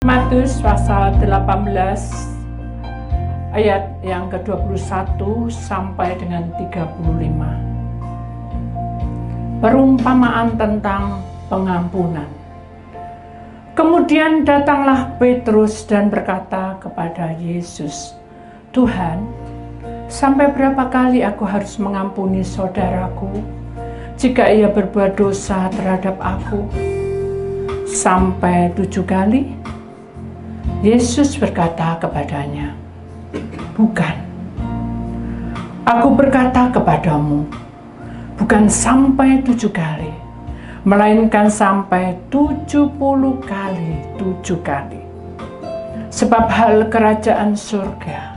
Matius pasal 18 ayat yang ke-21 sampai dengan 35. Perumpamaan tentang pengampunan. Kemudian datanglah Petrus dan berkata kepada Yesus, "Tuhan, sampai berapa kali aku harus mengampuni saudaraku jika ia berbuat dosa terhadap aku? Sampai 7 kali?" Yesus berkata kepadanya, "Bukan. Aku berkata kepadamu, bukan sampai 7 kali, melainkan sampai 70 kali 7 kali. Sebab hal kerajaan surga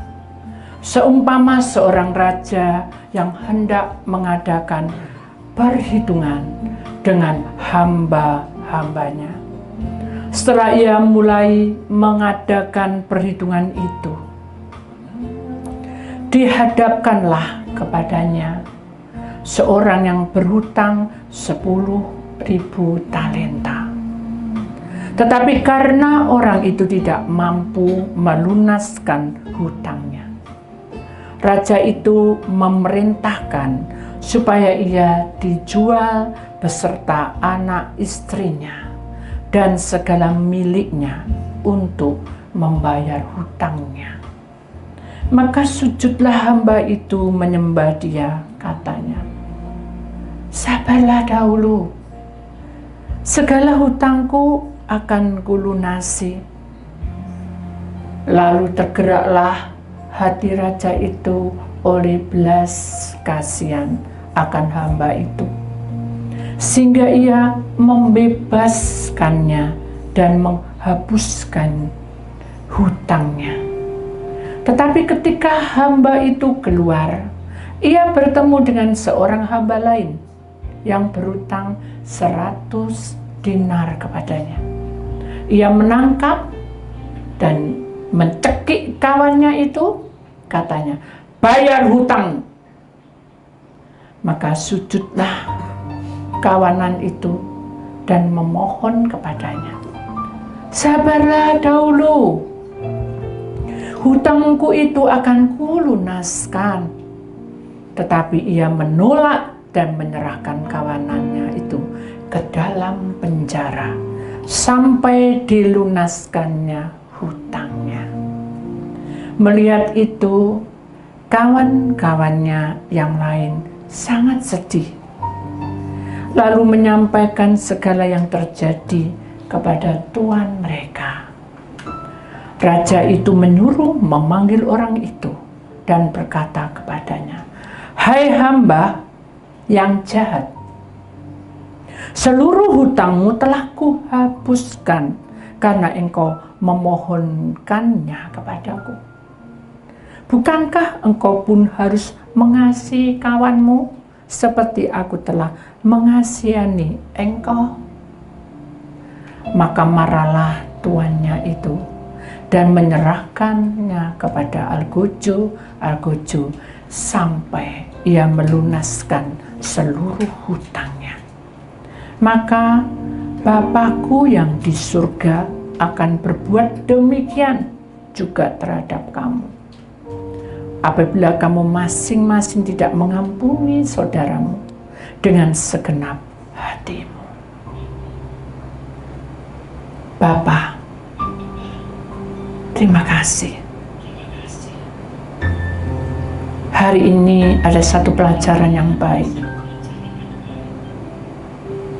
seumpama seorang raja yang hendak mengadakan perhitungan dengan hamba-hambanya. Setelah ia mulai mengadakan perhitungan itu, dihadapkanlah kepadanya seorang yang berhutang 10.000 talenta. Tetapi karena orang itu tidak mampu melunaskan hutangnya, raja itu memerintahkan supaya ia dijual beserta anak istrinya dan segala miliknya untuk membayar hutangnya. Maka sujudlah hamba itu menyembah dia, katanya, 'Sabarlah dahulu, segala hutangku akan kulunasi.' Lalu tergeraklah hati raja itu oleh belas kasihan akan hamba itu, sehingga ia membebaskannya dan menghapuskan hutangnya. Tetapi ketika hamba itu keluar, ia bertemu dengan seorang hamba lain yang berhutang 100 dinar kepadanya. Ia menangkap dan mencekik kawannya itu, katanya, 'Bayar hutang.' Maka sujudlah kawanan itu dan memohon kepadanya, 'Sabarlah dahulu, hutangku itu akan kulunaskan.' Tetapi ia menolak dan menyerahkan kawanannya itu ke dalam penjara sampai dilunaskannya hutangnya. Melihat itu, kawan-kawannya yang lain sangat sedih, lalu menyampaikan segala yang terjadi kepada tuan mereka. Raja itu menyuruh memanggil orang itu dan berkata kepadanya, 'Hai hamba yang jahat, seluruh hutangmu telah kuhapuskan karena engkau memohonkannya kepadaku. Bukankah engkau pun harus mengasihi kawanmu seperti aku telah mengasihani engkau?' Maka marahlah tuannya itu dan menyerahkannya kepada algojo sampai ia melunaskan seluruh hutangnya. Maka Bapakku yang di surga akan berbuat demikian juga terhadap kamu, apabila kamu masing-masing tidak mengampuni saudaramu dengan segenap hatimu. Bapa, terima kasih. Hari ini ada satu pelajaran yang baik.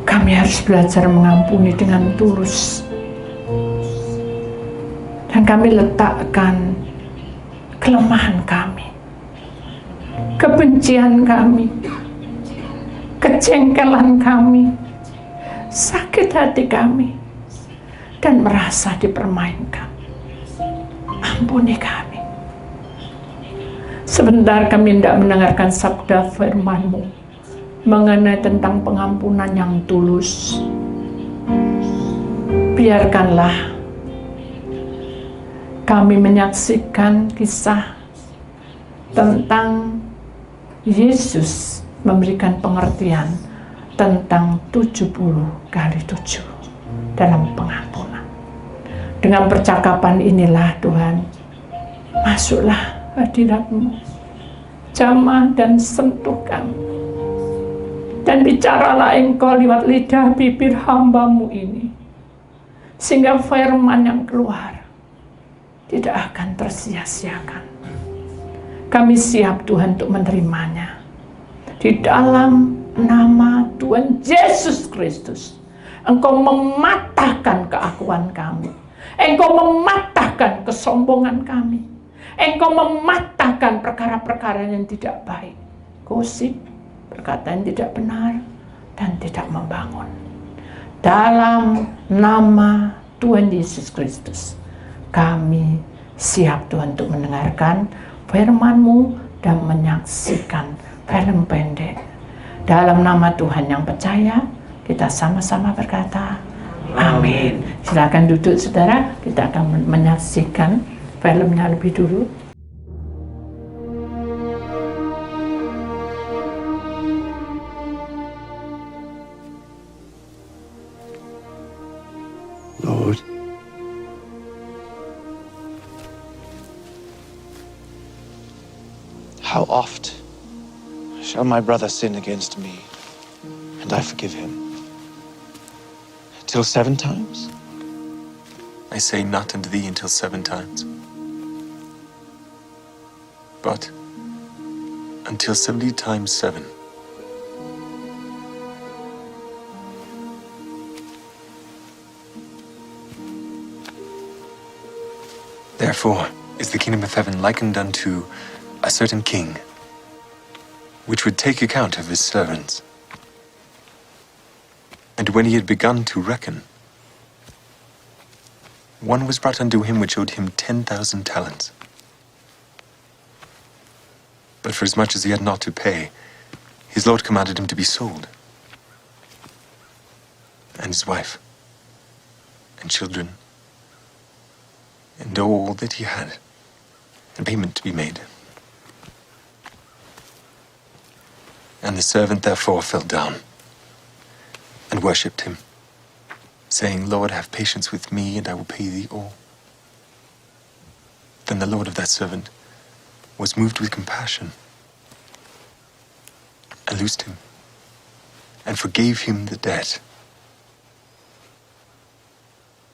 Kami harus belajar mengampuni dengan tulus. Dan kami letakkan kelemahan kami, kebencian kami, kejengkelan kami, sakit hati kami, dan merasa dipermainkan. Ampuni kami. Sebentar kami tidak mendengarkan sabda firman-Mu mengenai tentang pengampunan yang tulus. Biarkanlah kami menyaksikan kisah tentang Yesus memberikan pengertian tentang 70 kali 7 dalam pengampunan. Dengan percakapan inilah Tuhan, masuklah hadirat-Mu, jamah dan sentuh kami. Dan bicaralah Engkau lewat lidah bibir hamba-Mu ini, sehingga firman yang keluar tidak akan tersia-siakan. Kami siap Tuhan untuk menerimanya. Di dalam nama Tuhan Yesus Kristus, Engkau mematahkan keakuan kami. Engkau mematahkan kesombongan kami. Engkau mematahkan perkara-perkara yang tidak baik, gosip, perkataan tidak benar, dan tidak membangun. Dalam nama Tuhan Yesus Kristus, kami siap Tuhan untuk mendengarkan firman-Mu dan menyaksikan film pendek. Dalam nama Tuhan yang percaya, kita sama-sama berkata, amin. Silakan duduk saudara, kita akan menyaksikan filmnya lebih dulu. Lord, how oft shall my brother sin against me, and I forgive him? Till 7 times? I say not unto thee until 7 times, but until 70 times 7. Therefore is the kingdom of heaven likened unto a certain king, which would take account of his servants. And when he had begun to reckon, one was brought unto him which owed him 10,000 talents. But for as much as he had not to pay, his lord commanded him to be sold, and his wife, and children, and all that he had, and payment to be made. And the servant therefore fell down and worshipped him, saying, Lord, have patience with me, and I will pay thee all. Then the lord of that servant was moved with compassion, and loosed him, and forgave him the debt.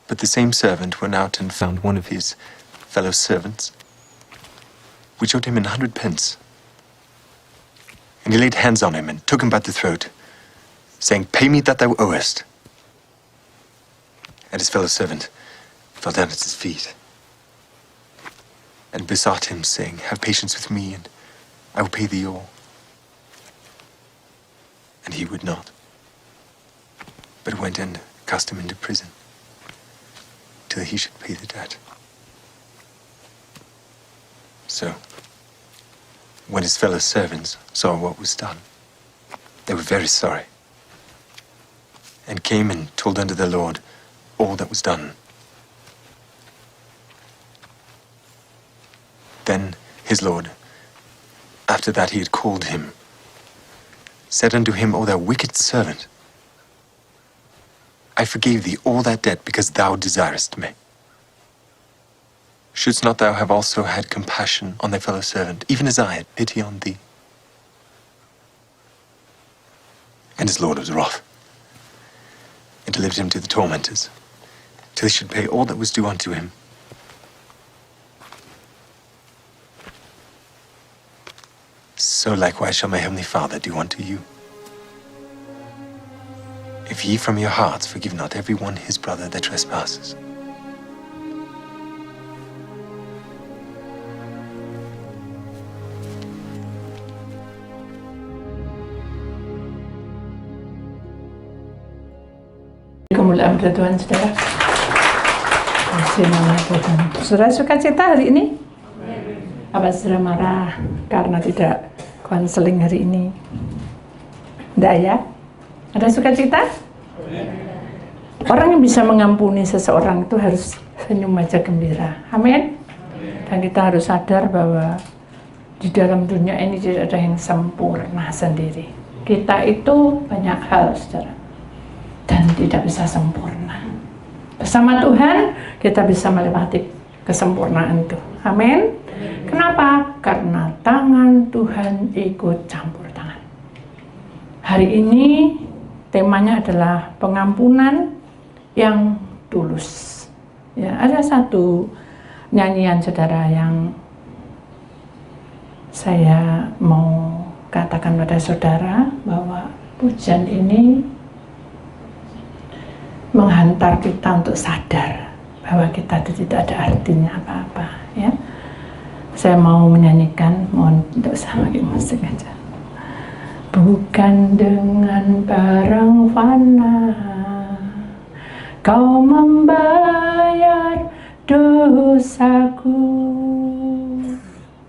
But the same servant went out and found one of his fellow servants, which owed him 100 pence. And he laid hands on him, and took him by the throat, saying, Pay me that thou owest. And his fellow servant fell down at his feet, and besought him, saying, Have patience with me, and I will pay thee all. And he would not, but went and cast him into prison, till he should pay the debt. So, when his fellow servants saw what was done, they were very sorry, and came and told unto their lord all that was done. Then his lord, after that he had called him, said unto him, O thou wicked servant, I forgave thee all that debt because thou desirest me. Shouldst not thou have also had compassion on thy fellow servant, even as I had pity on thee? And his lord was wroth, and delivered him to the tormentors, till he should pay all that was due unto him. So likewise shall my heavenly Father do unto you, if ye from your hearts forgive not every one his brother their trespasses. Kemuliaan pada Tuhan, saudara. Kasih nama Tuhan. Saudara suka cita hari ini? Apa saudara marah karena tidak konseling hari ini? Tidak ya? Ada sukacita? Orang yang bisa mengampuni seseorang itu harus senyum aja gembira. Amin. Dan kita harus sadar bahwa di dalam dunia ini tidak ada yang sempurna sendiri. Kita itu banyak hal, saudara, dan tidak bisa sempurna. Bersama Tuhan kita bisa melewati kesempurnaan itu. Amin. Kenapa? Karena tangan Tuhan ikut campur tangan. Hari ini temanya adalah pengampunan yang tulus. Ya, ada satu nyanyian saudara yang saya mau katakan pada saudara bahwa pujian ini menghantar kita untuk sadar bahwa kita itu tidak ada artinya apa-apa, ya. Saya mau menyanyikan, mohon untuk sama musik aja. Bukan dengan barang fana Kau membayar dosaku.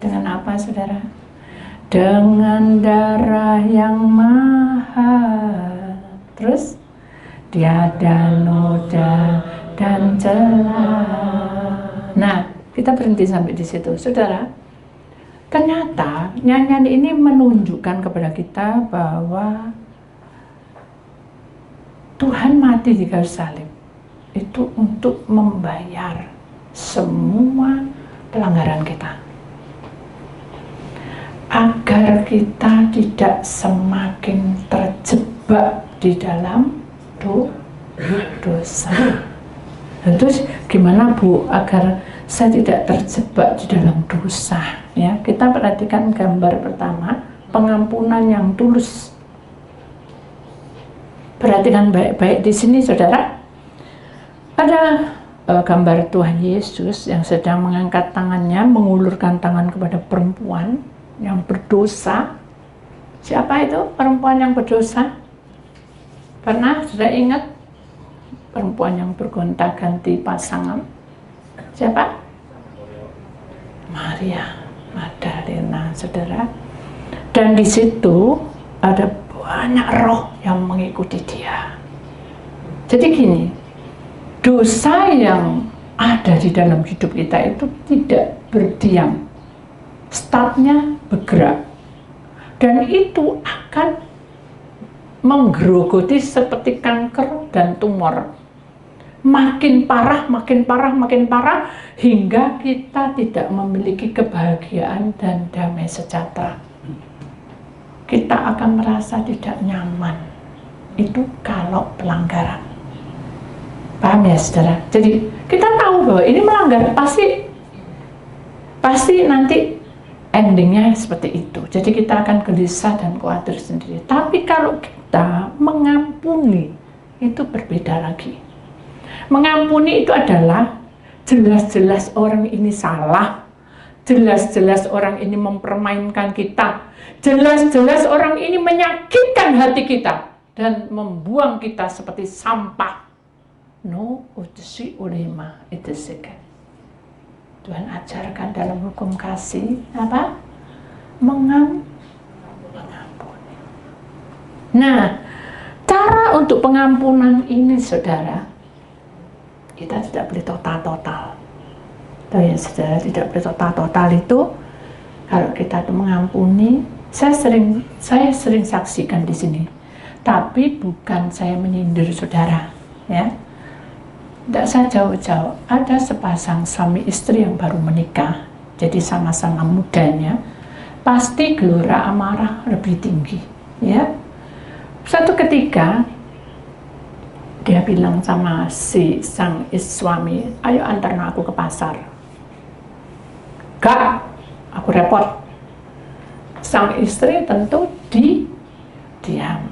Dengan apa, saudara? Dengan darah yang mahal. Terus? Tiada noda dan celah. Nah, kita berhenti sampai di situ, saudara. Ternyata nyanyian ini menunjukkan kepada kita bahwa Tuhan mati di kayu salib itu untuk membayar semua pelanggaran kita, agar kita tidak semakin terjebak di dalam dosa. Terus gimana Bu agar saya tidak terjebak di dalam dosa? Ya, kita perhatikan gambar pertama, pengampunan yang tulus. Perhatikan baik-baik di sini, saudara. Ada gambar Tuhan Yesus yang sedang mengangkat tangannya, mengulurkan tangan kepada perempuan yang berdosa. Siapa itu perempuan yang berdosa? Pernah sudah ingat perempuan yang bergonta-ganti pasangan? Siapa? Maria Magdalena, saudara. Dan di situ ada banyak roh yang mengikuti dia. Jadi gini, dosa yang ada di dalam hidup kita itu tidak berdiam, startnya bergerak, dan itu akan menggerogoti seperti kanker dan tumor. Makin parah, makin parah, makin parah, hingga kita tidak memiliki kebahagiaan dan damai sejahtera. Kita akan merasa tidak nyaman. Itu kalau pelanggaran. Paham ya, saudara? Jadi kita tahu bahwa ini melanggar, pasti nanti endingnya seperti itu. Jadi kita akan gelisah dan khawatir sendiri. Tapi kalau kita mengampuni, itu berbeda lagi. Mengampuni itu adalah jelas-jelas orang ini salah, jelas-jelas orang ini mempermainkan kita, jelas-jelas orang ini menyakitkan hati kita dan membuang kita seperti sampah. No utusi ulema itu sekan. Tuhan ajarkan dalam hukum kasih apa? Mengampuni. Nah, cara untuk pengampunan ini, saudara, kita tidak boleh total. Tahu ya, saudara, tidak boleh total itu. Kalau kita itu mengampuni, saya sering saksikan di sini. Tapi bukan saya menyindir saudara, ya. Tidak saya jauh-jauh. Ada sepasang suami istri yang baru menikah, jadi sama-sama mudanya, pasti gelora amarah lebih tinggi, ya. Suatu ketika dia bilang sama si sang suami, ayo antarin aku ke pasar. Gak, aku repot. Sang istri tentu diam.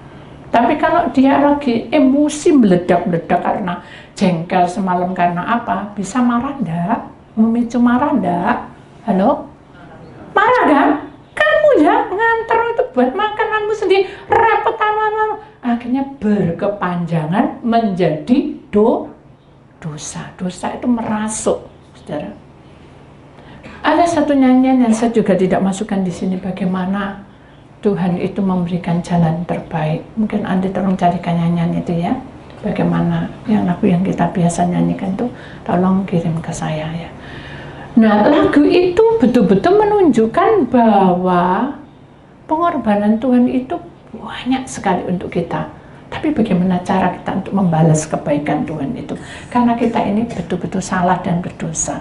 Tapi kalau dia lagi emosi meledak-meledak karena jengkel semalam karena apa, bisa marah enggak? Memicu marah enggak? Halo? Marah kan? Kamu ya nganter itu buat makananmu sendiri, repot tangan. Akhirnya berkepanjangan menjadi dosa. Dosa itu merasuk, saudara. Ada satu nyanyian yang saya juga tidak masukkan di sini, bagaimana Tuhan itu memberikan jalan terbaik. Mungkin Andi tolong carikan nyanyian itu ya. Bagaimana yang lagu yang kita biasa nyanyikan itu, tolong kirim ke saya ya. Nah, lagu itu betul-betul menunjukkan bahwa pengorbanan Tuhan itu banyak sekali untuk kita. Tapi bagaimana cara kita untuk membalas kebaikan Tuhan itu? Karena kita ini betul-betul salah dan berdosa.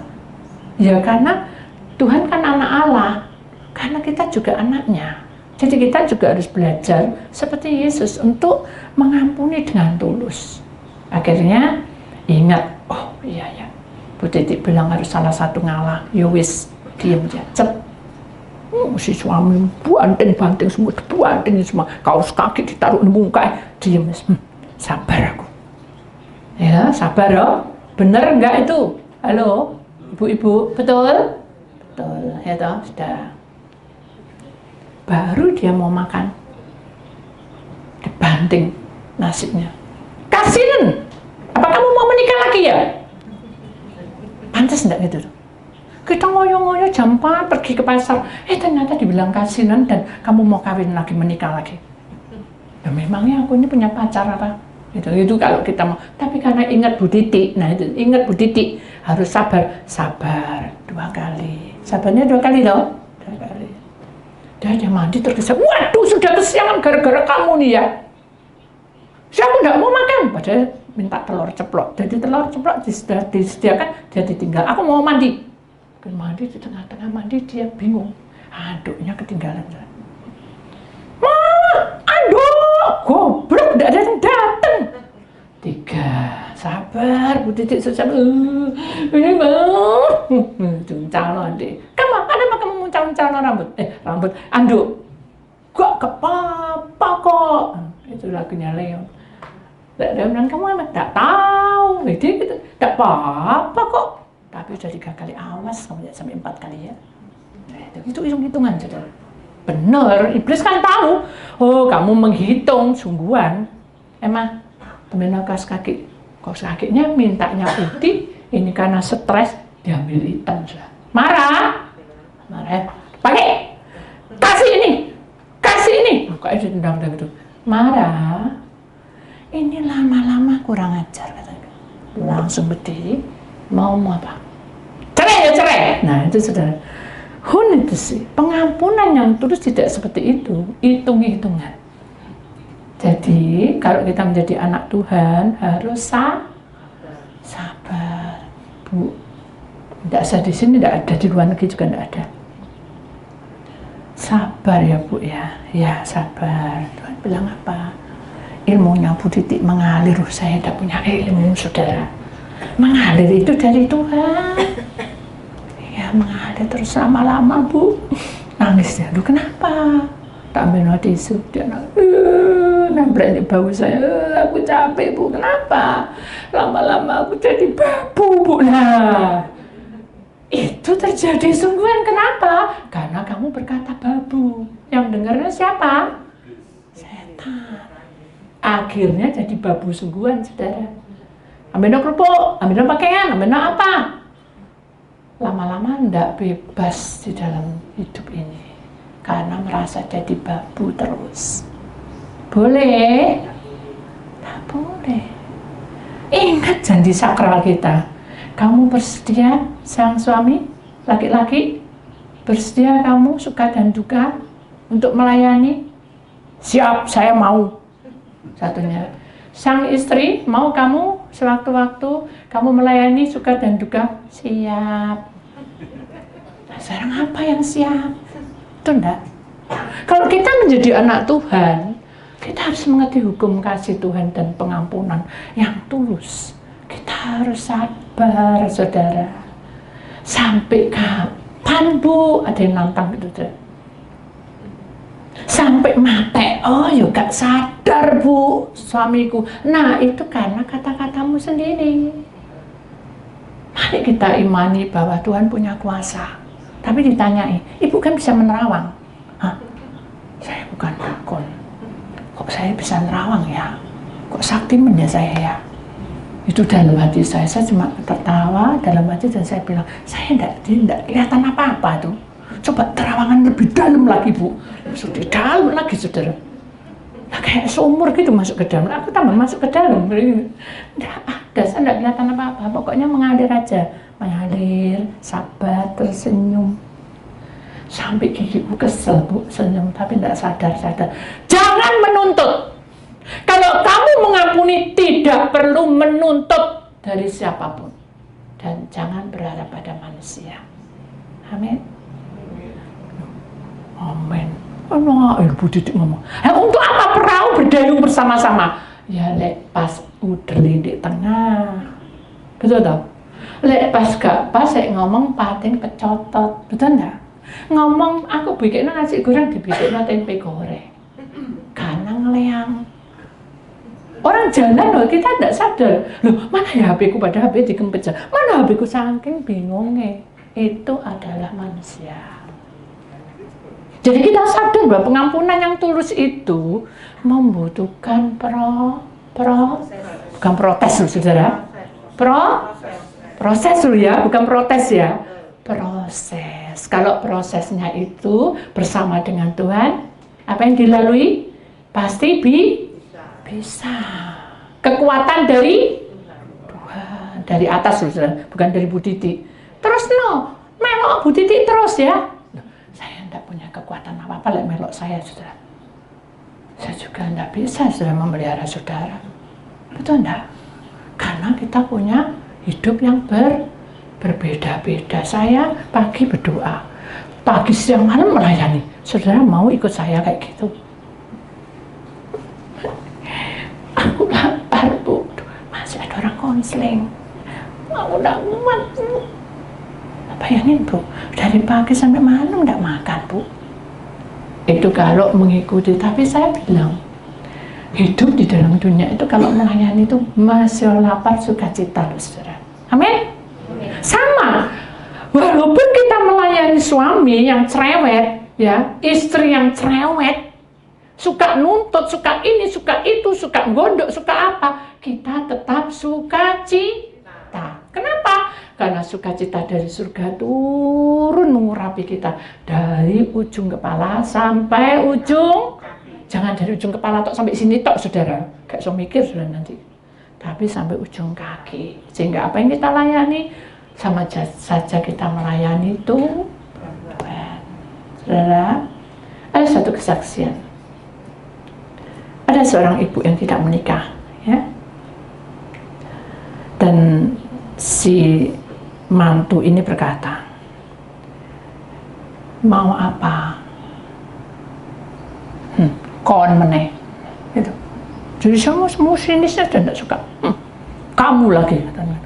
Ya karena Tuhan kan anak Allah, karena kita juga anaknya. Jadi kita juga harus belajar seperti Yesus untuk mengampuni dengan tulus. Akhirnya ingat, oh iya ya, Bu Titi bilang harus salah satu ngalah, ya wis, diem aja, cep. Si suami banting semua, banting semua, kaos kaki ditaruh di muka, diem, sabar aku. Ya, sabar loh, bener enggak itu? Halo, ibu-ibu, betul? Betul, ya toh, sudah. Baru dia mau makan, dibanting nasinya. Kasihan, apa kamu mau menikah lagi ya? Pantas enggak gitu? Kita ngoyo-ngoyo jam 4 pergi ke pasar, ternyata dibilang kasihan dan kamu mau kawin lagi, menikah lagi. Ya memangnya aku ini punya pacar apa? Itu kalau kita mau. Tapi karena ingat Bu Titi, nah itu ingat Bu Titi harus sabar 2 kali. Sabarnya 2 kali loh, 2 kali. Dia mandi tergesa, waduh sudah kesiangan gara-gara kamu nih ya. Siapa nggak mau makan? Padahal minta telur ceplok. Jadi telur ceplok sudah disediakan, dia ditinggal. Aku mau mandi. Mandi di tengah-tengah mandi dia bingung. Anduknya ketinggalan. Anduk, goblok, nggak ada yang datang. 3, sabar, Bu Titi sabar. Ini mau, calon deh. Kenapa kamu mau calon rambut? Rambut, anduk. Gak apa-apa kok. Itu lagunya Leo. Dia bilang, kamu emang gak tahu. Gitu, gak apa-apa kok. Tapi udah 3 kali, awas kamu ya sampai 4 kali ya. Itu hitung-hitungan saudara. Bener, iblis kan tahu. Oh, kamu menghitung sungguhan. Emang temen kaos kakinya mintanya putih. Ini karena stres diambil hitam sudah. Marah, pakai, kasih ini. Kok itu tendang-tendang gitu. Marah. Ini lama-lama kurang ajar katanya. Langsung berdiri. Mau apa? Cerai. Nah itu saudara. Itu sih pengampunan yang tulus tidak seperti itu. Hitung-hitungan. Jadi kalau kita menjadi anak Tuhan harus sabar. Bu, tidak ada di sini, tidak ada di luar negeri juga tidak ada. Sabar ya Bu ya. Ya sabar. Tuhan bilang apa? Ilmunya Bu Titi mengalir. Saya tidak punya ilmu saudara. Mengalir itu dari Tuhan. Ya mengalir terus lama-lama Bu. Nangis dia, aduh kenapa? Tak ambil tisu, dia nambah di bau saya. Aku capek Bu, kenapa? Lama-lama aku jadi babu Bu. Nah, itu terjadi sungguhan, kenapa? Karena kamu berkata babu. Yang dengarnya siapa? Setan. Akhirnya jadi babu sungguhan saudara. Ambil kerupuk, ambil pakaian, ambil apa? Lama-lama enggak bebas di dalam hidup ini. Karena merasa jadi babu terus. Boleh? Tak boleh. Ingat janji sakral kita. Kamu bersedia sang suami, laki-laki? Bersedia kamu suka dan duka untuk melayani? Siap, saya mau. Satunya. Sang istri, mau kamu sewaktu-waktu kamu melayani suka dan duka? Siap. Nah, sekarang apa yang siap? Itu enggak. Kalau kita menjadi anak Tuhan, kita harus mengerti hukum kasih Tuhan dan pengampunan yang tulus. Kita harus sabar, saudara. Sampai kapan Bu? Ada yang nantang gitu, saudara. Sampai mati, oh yuk gak sadar Bu suamiku. Nah itu karena kata-katamu sendiri. Mari kita imani bahwa Tuhan punya kuasa. Tapi ditanyai, ibu kan bisa menerawang. Hah? Saya bukan dukun. Kok saya bisa nerawang ya? Kok saktiman ya saya ya? Itu dalam hati saya cuma tertawa dalam hati dan saya bilang, saya tidak kelihatan apa-apa tuh. Coba terawangan lebih dalam lagi Bu. Sudah dalam lagi saudara. Nah, kayak seumur gitu masuk ke dalam. Aku tambah masuk ke dalam. Tidak ada, saya tidak kelihatan apa-apa. Pokoknya mengalir aja. Mengalir, sabar, tersenyum. Sampai gigiku kesel Bu, senyum. Tapi tidak sadar. Jangan menuntut. Kalau kamu mengampuni, tidak perlu menuntut dari siapapun. Dan jangan berharap pada manusia. Amin. Amin. Ibu Titik ngomong, untuk apa perahu berdayung bersama-sama? Ya lepas udeli di tengah. Betul tak? Lepas gak pas, saya ngomong pating kecotot. Betul enggak? Ngomong aku bikin nasi goreng, dibikin tempe goreng. Karena ngeleang. Orang jalan loh, kita tidak sadar. Loh, mana ya HP ku, pada HP dikempet. Mana HP ku, saking bingungnya. Itu adalah manusia. Jadi kita sadar bahwa pengampunan yang tulus itu membutuhkan bukan protes loh, saudara. Proses loh ya, bukan protes ya. Proses. Kalau prosesnya itu bersama dengan Tuhan, apa yang dilalui pasti bisa. Kekuatan dari Tuhan, dari atas loh, saudara, bukan dari Bu Titi. Terus no, melok Bu Titi terus ya. Saya tidak punya kekuatan apa-apa lek melok saya, saudara. Saya juga tidak bisa, saudara, memelihara saudara. Betul enggak? Karena kita punya hidup yang berbeda-beda. Saya pagi berdoa, pagi siang malam melayani. Saudara mau ikut saya kayak gitu? Aku lapar, Bu. Masih ada orang konseling. Aku udah kuat, Bu. Bayangin, Bu, dari pagi sampai malam enggak makan, Bu. Itu kalau mengikuti, tapi saya bilang, hidup di dalam dunia itu kalau melayani itu masih lapar sukacita, saudara. Amin? Sama. Walaupun kita melayani suami yang cerewet, ya, istri yang cerewet, suka nuntut, suka ini, suka itu, suka gondok, suka apa, kita tetap sukacita. Kenapa? Karena sukacita dari surga turun mengurapi kita dari ujung kepala sampai ujung, jangan dari ujung kepala tok sampai sini tok, saudara. Gak so mikir saudara nanti. Tapi sampai ujung kaki. Sehingga apa yang kita layani sama saja kita melayani Tuhan. Saudara, ada satu kesaksian. Ada seorang ibu yang tidak menikah, ya. Dan si mantu ini berkata, mau apa? Kon meneh. Gitu. Jadi semua sinisnya tidak suka. Kamu lagi katanya.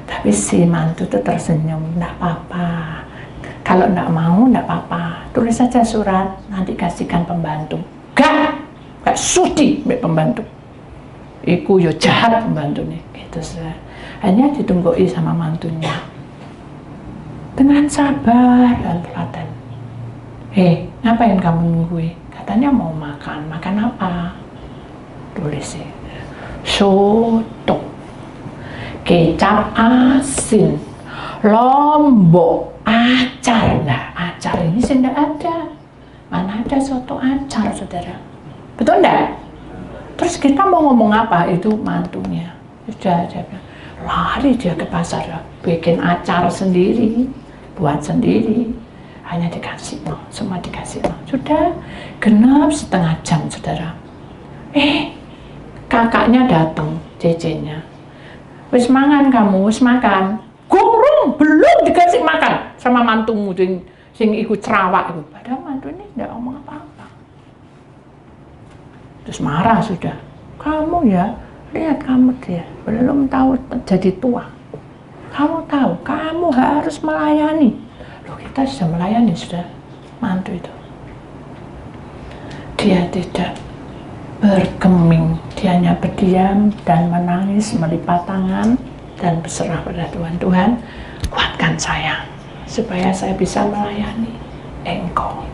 Tapi si mantu itu tersenyum, enggak apa-apa. Kalau enggak mau, enggak apa-apa. Tulis saja surat, nanti kasihkan pembantu. Gak sudi mbak pembantu. Iku yo jahat pembantu nih. Gitu saja. Hanya ditunggui sama mantunya dengan sabar dan telaten. Ngapain kamu nunggui? Katanya mau makan. Makan apa? Tulis sih. Soto, kecap asin, lombok, acar. Nah, acar ini sih enggak ada. Mana ada soto acar, saudara? Betul enggak? Terus kita mau ngomong apa? Itu mantunya. Sudah dia bilang, lari dia ke pasar, bikin acar sendiri, buat sendiri, hanya dikasih no, semua dikasih no. Sudah genap setengah jam, saudara. Kakaknya datang, cecenya. Wis mangan kamu, wis makan. Gurung, belum dikasih makan sama mantumu sing ikut cerawak itu. Padahal mantu ini tidak ngomong apa-apa. Terus marah sudah. Kamu ya, lihat kamu dia belum tahu jadi tua. Kamu tahu, kamu harus melayani. Loh, kita sudah melayani, sudah mantu itu. Dia tidak bergeming, dia hanya berdiam dan menangis, melipat tangan dan berserah pada Tuhan. Tuhan, kuatkan saya supaya saya bisa melayani Engkau.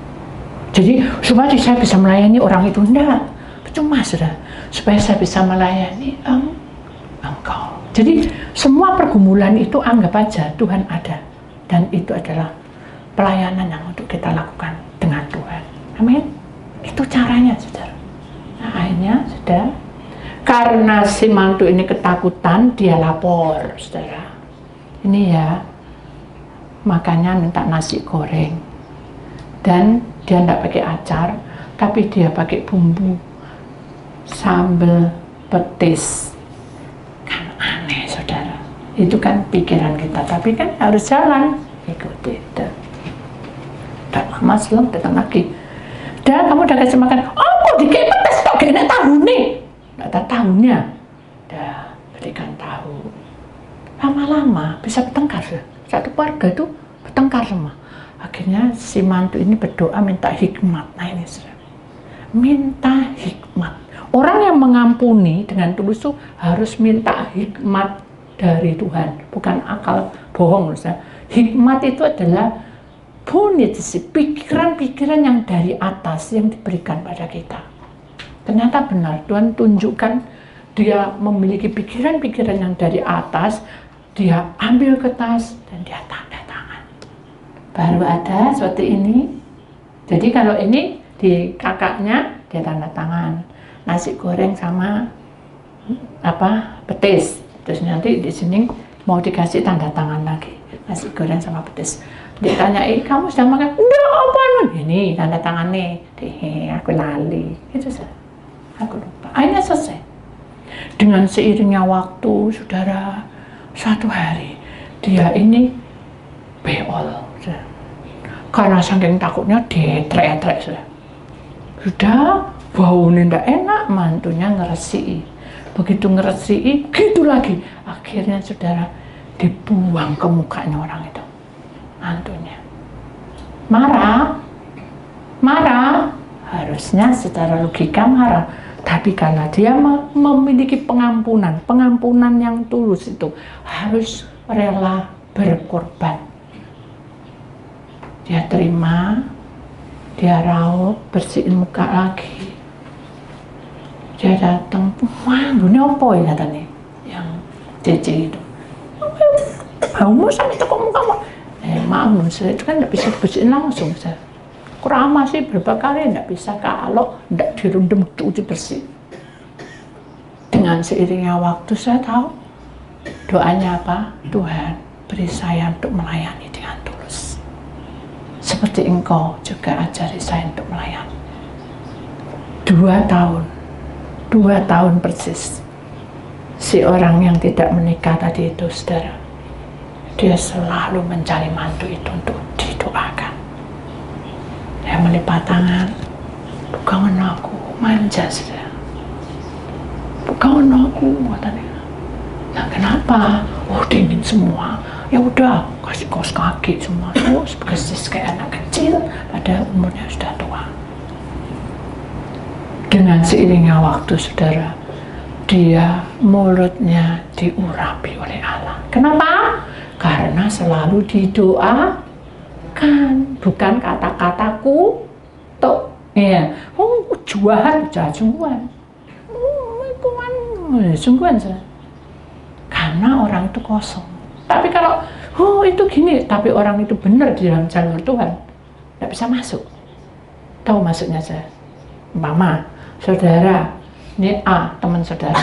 Jadi supaya saya bisa melayani orang itu, enggak, cuma sudah supaya saya bisa melayani Engkau. Jadi semua pergumulan itu anggap aja Tuhan ada, dan itu adalah pelayanan yang untuk kita lakukan dengan Tuhan. Amin. Itu caranya, saudara. Nah, akhirnya sudah, karena si mantu ini ketakutan, dia lapor, saudara. Ini ya, makanya minta nasi goreng, dan dia tidak pakai acar, tapi dia pakai bumbu sambal petis. Kan aneh saudara, itu kan pikiran kita, tapi kan harus jalan, ikuti itu. Tak lama selang datang lagi, dan kamu udah kasih makan, oh kok dikit petis kok gak tahu nih, gak ada tahunya, udah berikan tahu. Lama-lama bisa bertengkar, satu keluarga itu bertengkar semua. Akhirnya si mantu ini berdoa minta hikmat. Nah ini saudara, minta hikmat. Orang yang mengampuni dengan tulus itu harus minta hikmat dari Tuhan, bukan akal bohong. Hikmat itu adalah pikiran-pikiran yang dari atas yang diberikan pada kita. Ternyata benar, Tuhan tunjukkan dia memiliki pikiran-pikiran yang dari atas, dia ambil kertas dan dia tanda tangan. Baru ada seperti ini. Jadi kalau ini di kakaknya dia tanda tangan. Nasi goreng sama petis. Terus nanti di sini mau dikasih tanda tangan lagi. Nasi goreng sama petis. Ditanyai, kamu sudah makan? Enggak, apa? Ini tanda tangan nih. Aku lali. Itu saja. Aku lupa. Akhirnya selesai. Dengan seiringnya waktu, saudara, suatu hari dia ini beol. Karena saking takutnya ditrek-trek. Sudah baunya ndak enak, mantunya ngeresi. Begitu ngeresi, gitu lagi. Akhirnya saudara dibuang ke mukanya orang itu. Mantunya marah, harusnya secara logika marah. Tapi karena dia memiliki pengampunan yang tulus itu harus rela berkorban. Dia terima, dia raup, bersihin muka lagi. Dia datang, wah, ini apa ya katanya, yang Cece itu. Baumu sampai tekuk muka. Maaf, saya itu kan tidak bisa dibersihin langsung. Kurama sih berapa kali tidak bisa kalau tidak dirundum cuci bersih. Dengan seiringnya waktu saya tahu doanya apa? Tuhan beri saya untuk melayani dengan tulus. Seperti engkau juga ajari saya untuk melayani. 2 tahun persis. Si orang yang tidak menikah tadi itu, saudara, dia selalu mencari mantu itu untuk didoakan. Dia melipat tangan, bukan aku, manja saudara. Bukan aku, katanya. Nah kenapa? Oh dingin semua. Ya udah, kasih kaos kaki semua. Oh persis kayak anak kecil, pada umurnya sudah tua. Dengan seiringnya waktu, saudara, dia mulutnya diurapi oleh Allah. Kenapa? Karena selalu didoakan, bukan kata-kataku tok. Ya, jajuan. Sungguhan saya. Karena orang itu kosong. Tapi kalau itu gini, tapi orang itu benar di dalam jalur Tuhan, tidak bisa masuk. Tahu maksudnya saya? Mama, saudara, ini A, teman saudara.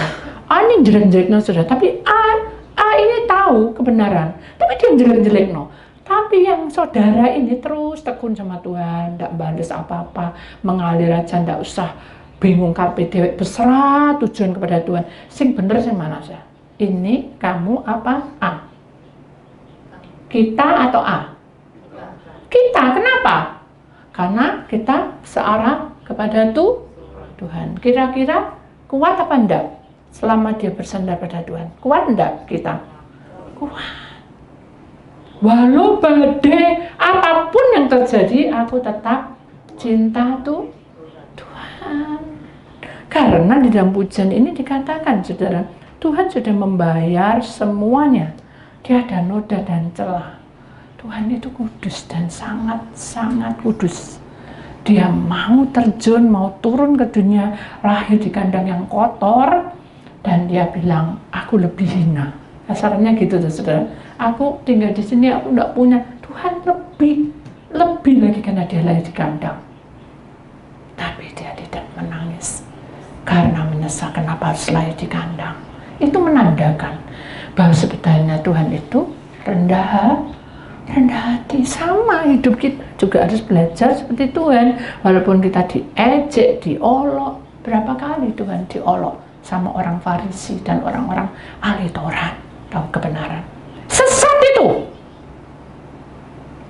A ini jelek-jelek no saudara, tapi A ini tahu kebenaran, tapi dia jelek-jelek no. Tapi yang saudara ini terus tekun sama Tuhan, tidak balas apa-apa, mengalir aja, tidak usah bingung kape dewek, berserah tujuan kepada Tuhan. Sing bener sing mana sih? Ini kamu apa? A. Kita atau A? Kita. Kenapa? Karena kita searah kepada Tuhan. Kira-kira kuat apa enggak? Selama dia bersandar pada Tuhan. Kuat enggak kita? Kuat. Walau badai apapun yang terjadi, aku tetap cinta Tuhan. Karena di dalam pujian ini dikatakan, saudara, Tuhan sudah membayar semuanya. Tiada noda dan celah. Tuhan itu kudus dan sangat-sangat kudus. Dia mau terjun, mau turun ke dunia, lahir di kandang yang kotor, dan dia bilang, aku lebih hina. Kasarnya gitu tuh, saudara. Aku tinggal di sini, aku tidak punya. Tuhan lebih lagi karena dia lahir di kandang. Tapi dia tidak menangis karena menyesal kenapa harus lahir di kandang. Itu menandakan bahwa sebetulnya Tuhan itu rendah hati. Sama hidup kita juga harus belajar seperti Tuhan. Walaupun kita diejek, diolok, Berapa kali Tuhan diolok sama orang Farisi dan orang-orang ahli Taurat, tahu kebenaran. Sesat itu.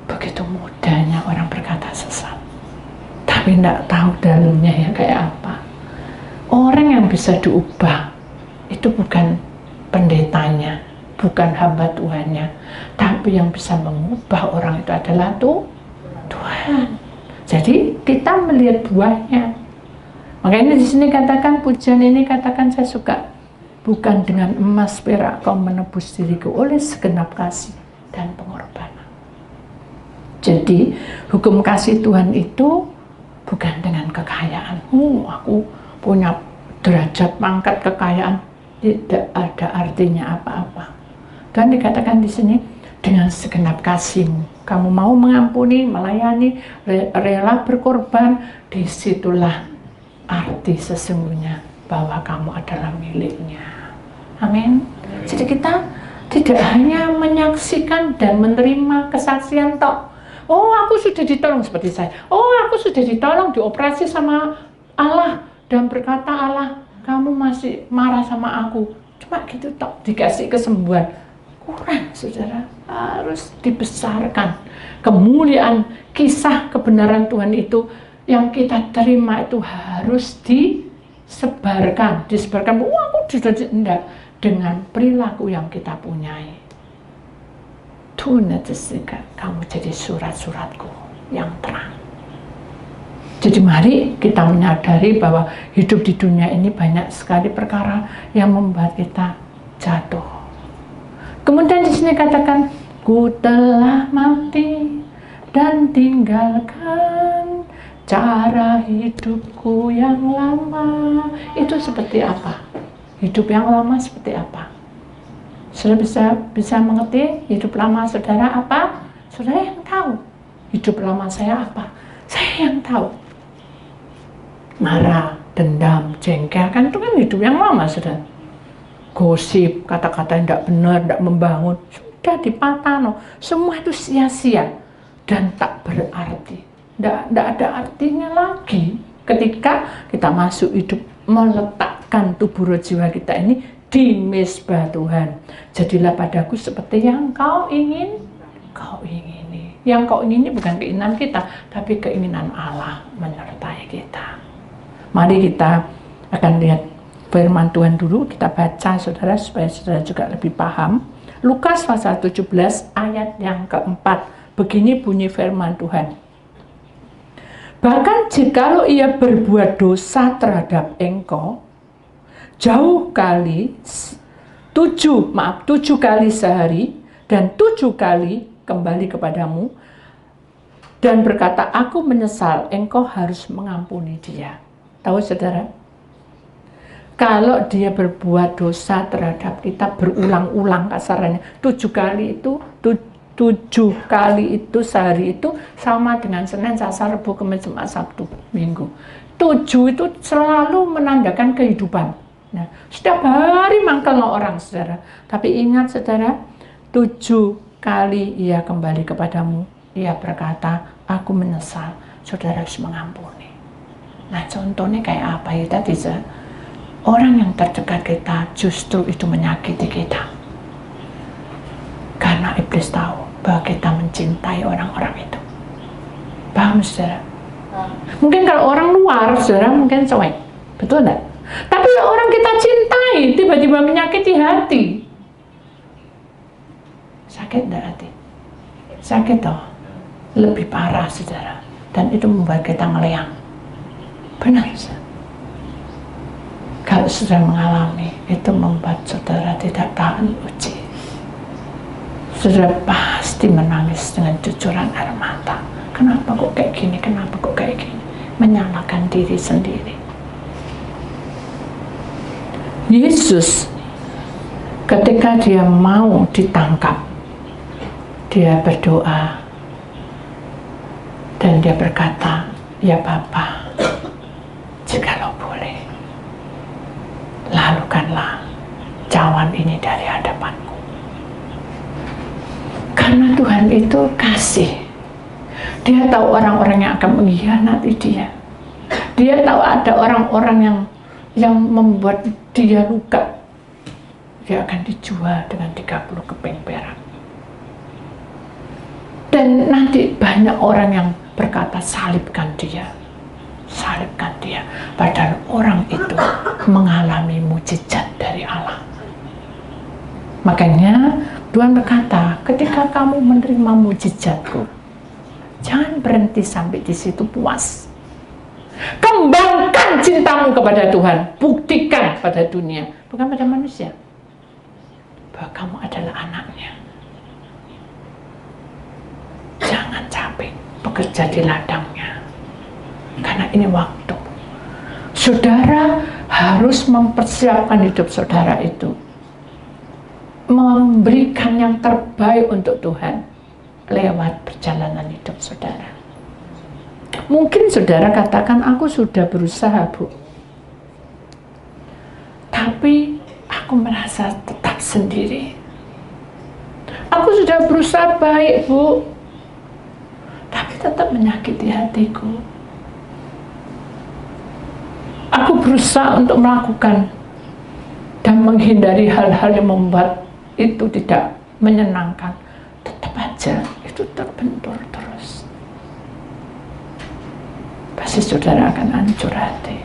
Begitu mudahnya orang berkata sesat. Tapi tidak tahu dalamnya ya kayak apa. Orang yang bisa diubah itu bukan pendetanya, bukan hamba Tuhannya, tapi yang bisa mengubah orang itu adalah Tuhan. Jadi kita melihat buahnya. Makanya di sini katakan, pujian ini katakan saya suka. Bukan dengan emas perak kau menebus diriku, oleh segenap kasih dan pengorbanan. Jadi hukum kasih Tuhan itu bukan dengan kekayaan. Aku punya derajat pangkat kekayaan, tidak ada artinya apa-apa. Dan dikatakan di sini dengan segenap kasihmu, kamu mau mengampuni, melayani, rela berkorban, disitulah arti sesungguhnya bahwa kamu adalah miliknya. Amin. Jadi kita tidak hanya menyaksikan dan menerima kesaksian tok. Oh, aku sudah ditolong seperti saya. Oh, aku sudah ditolong dioperasi sama Allah dan berkata Allah, kamu masih marah sama aku. Cuma gitu tok, dikasih kesembuhan. Kurang, saudara. Harus dibesarkan. Kemuliaan kisah kebenaran Tuhan itu yang kita terima itu harus disebarkan. Disebarkan, aku tidak enggak. Dengan perilaku yang kita punyai. Tunatesika, kamu jadi surat-suratku yang terang. Jadi mari kita menyadari bahwa hidup di dunia ini banyak sekali perkara yang membuat kita jatuh. Kemudian di sini katakan, ku telah mati dan tinggalkan cara hidupku yang lama. Itu seperti apa? Hidup yang lama seperti apa? Saudara bisa mengerti hidup lama saudara apa? Saudara yang tahu. Hidup lama saya apa? Saya yang tahu. Marah, dendam, jengkel, kan itu kan hidup yang lama, saudara. Gosip, kata-kata yang tidak benar, tidak membangun, sudah dipatano. Semua itu sia-sia dan tak berarti. Tidak ada artinya lagi ketika kita masuk hidup, meletakkan tubuh roh jiwa kita ini di mezbah Tuhan. Jadilah padaku seperti yang kau ingin, kau ingini. Yang kau ingini bukan keinginan kita, tapi keinginan Allah menyertai kita. Mari kita akan lihat firman Tuhan dulu, kita baca saudara supaya saudara juga lebih paham. Lukas pasal 17 ayat yang keempat. Begini bunyi firman Tuhan. Bahkan jikalau ia berbuat dosa terhadap engkau, 7 kali sehari dan 7 kali kembali kepadamu dan berkata, aku menyesal, engkau harus mengampuni dia. Tahu saudara? Kalau dia berbuat dosa terhadap kita berulang-ulang kasarannya, 7 kali itu, 7 kali itu sehari itu sama dengan Senin, Selasa, Rabu, Kamis, Jumat, Sabtu, Minggu. 7 itu selalu menandakan kehidupan. Nah, setiap hari mangkel orang, saudara. Tapi ingat, saudara, 7 kali ia kembali kepadamu. Ia berkata, aku menyesal. Saudara harus mengampuni. Nah, contohnya kayak apa ya tadi, saudara? Orang yang terdekat kita justru itu menyakiti kita. Karena iblis tahu bahwa kita mencintai orang-orang itu. Paham, saudara? Mungkin kalau orang luar, saudara, mungkin cuek. Betul enggak? Tapi orang kita cintai, tiba-tiba menyakiti hati. Sakit enggak hati? Sakit toh? Lebih parah, saudara. Dan itu membuat kita ngeliang. Benar, saudara. Kalau sudah mengalami, itu membuat saudara tidak tahan uji. Saudara pasti menangis dengan cucuran air mata. Kenapa kok kayak gini? Kenapa kok kayak gini? Menyalahkan diri sendiri. Yesus ketika dia mau ditangkap, dia berdoa dan dia berkata, ya Bapa, jikalau boleh, lalukanlah cawan ini dari hadapanku. Karena Tuhan itu kasih. Dia tahu orang-orang yang akan mengkhianati dia. Dia tahu ada orang-orang yang yang membuat dia luka, dia akan dijual dengan 30 keping perak. Dan nanti banyak orang yang berkata, salibkan dia. Salibkan dia. Padahal orang itu mengalami mujizat dari Allah. Makanya Tuhan berkata, ketika kamu menerima mujizatku, jangan berhenti sampai di situ puas. Kembangkan cintamu kepada Tuhan. Buktikan pada dunia, bukan pada manusia, bahwa kamu adalah anaknya. Jangan capek bekerja di ladangnya, karena ini waktu. Saudara harus mempersiapkan hidup saudara itu, memberikan yang terbaik untuk Tuhan lewat perjalanan hidup saudara. Mungkin saudara katakan, aku sudah berusaha, Bu, tapi aku merasa tetap sendiri. Aku sudah berusaha baik, Bu, tapi tetap menyakiti hatiku. Aku berusaha untuk melakukan dan menghindari hal-hal yang membuat itu tidak menyenangkan. Tetap aja itu terbentur terus. Pasti saudara akan hancur hati.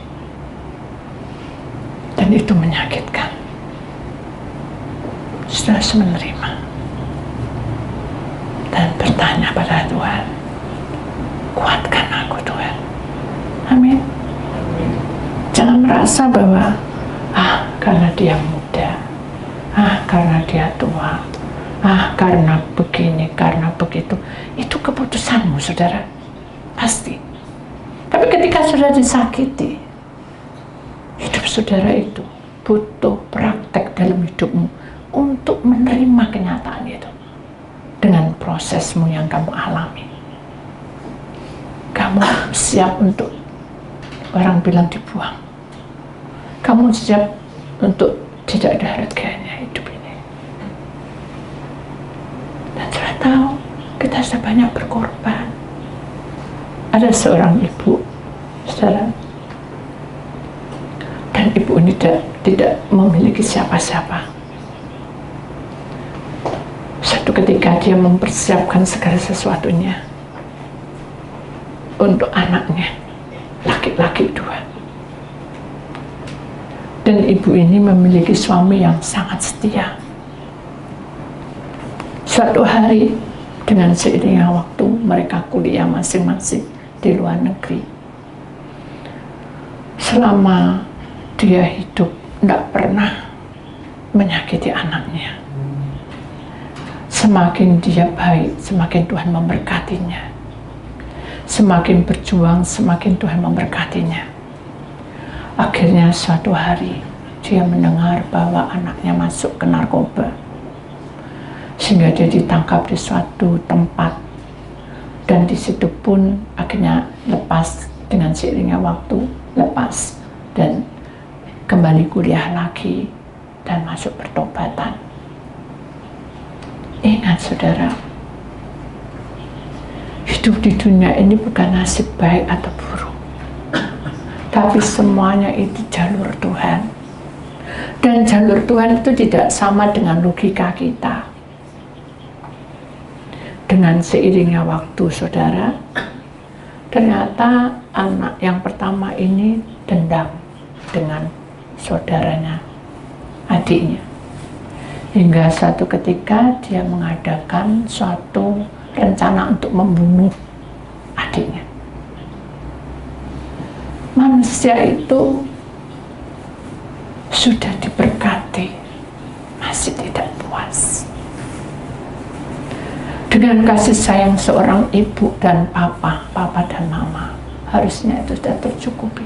Dan itu menyakitkan. Saudara harus menerima dan bertanya pada Tuhan, kuatkan aku Tuhan. Amin. Jangan merasa bahwa karena dia muda, karena dia tua, karena begini, karena begitu. Itu keputusanmu saudara, pasti. Tapi ketika sudah disakiti, hidup saudara itu butuh praktek dalam hidupmu untuk menerima kenyataan itu dengan prosesmu yang kamu alami. Kamu siap untuk, orang bilang, dibuang. Kamu siap untuk tidak ada harganya hidup ini. Dan saya tahu kita sudah banyak berkorban. Ada seorang ibu, saudara, dan ibu ini tidak memiliki siapa-siapa. Suatu ketika dia mempersiapkan segala sesuatunya untuk anaknya, laki-laki 2. Dan ibu ini memiliki suami yang sangat setia. Suatu hari, dengan seiringnya waktu, mereka kuliah masing-masing di luar negeri. Selama dia hidup, tidak pernah menyakiti anaknya. Semakin dia baik, semakin Tuhan memberkatinya. Semakin berjuang, semakin Tuhan memberkatinya. Akhirnya suatu hari, dia mendengar bahwa anaknya masuk ke narkoba. Sehingga dia ditangkap di suatu tempat. Dan di situ pun akhirnya lepas, dengan seiringnya waktu lepas dan kembali kuliah lagi dan masuk pertobatan. Ingat saudara, hidup di dunia ini bukan nasib baik atau buruk, tapi semuanya itu jalur Tuhan. Dan jalur Tuhan itu tidak sama dengan logika kita. Dengan seiringnya waktu saudara, ternyata anak yang pertama ini dendam dengan saudaranya, adiknya. Hingga suatu ketika dia mengadakan suatu rencana untuk membunuh adiknya. Manusia itu sudah diberkati, masih tidak puas. Dengan kasih sayang seorang ibu dan papa dan mama, harusnya itu sudah tercukupi.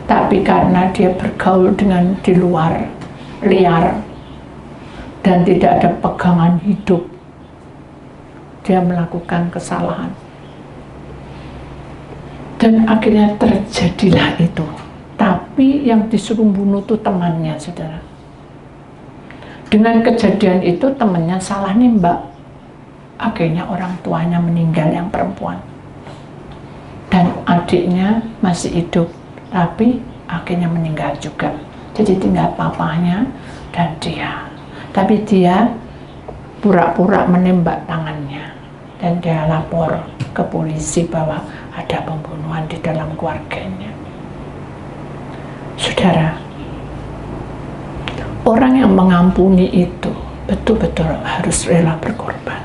Tapi karena dia bergaul dengan di luar, liar, dan tidak ada pegangan hidup, dia melakukan kesalahan. Dan akhirnya terjadilah itu. Tapi yang disuruh bunuh itu temannya, saudara. Dengan kejadian itu temannya salah nembak. Akhirnya orang tuanya meninggal yang perempuan. Dan adiknya masih hidup, tapi akhirnya meninggal juga. Jadi tinggal papanya dan dia. Tapi dia pura-pura menembak tangannya dan dia lapor ke polisi bahwa ada pembunuhan di dalam keluarganya. Saudara, orang yang mengampuni itu betul-betul harus rela berkorban.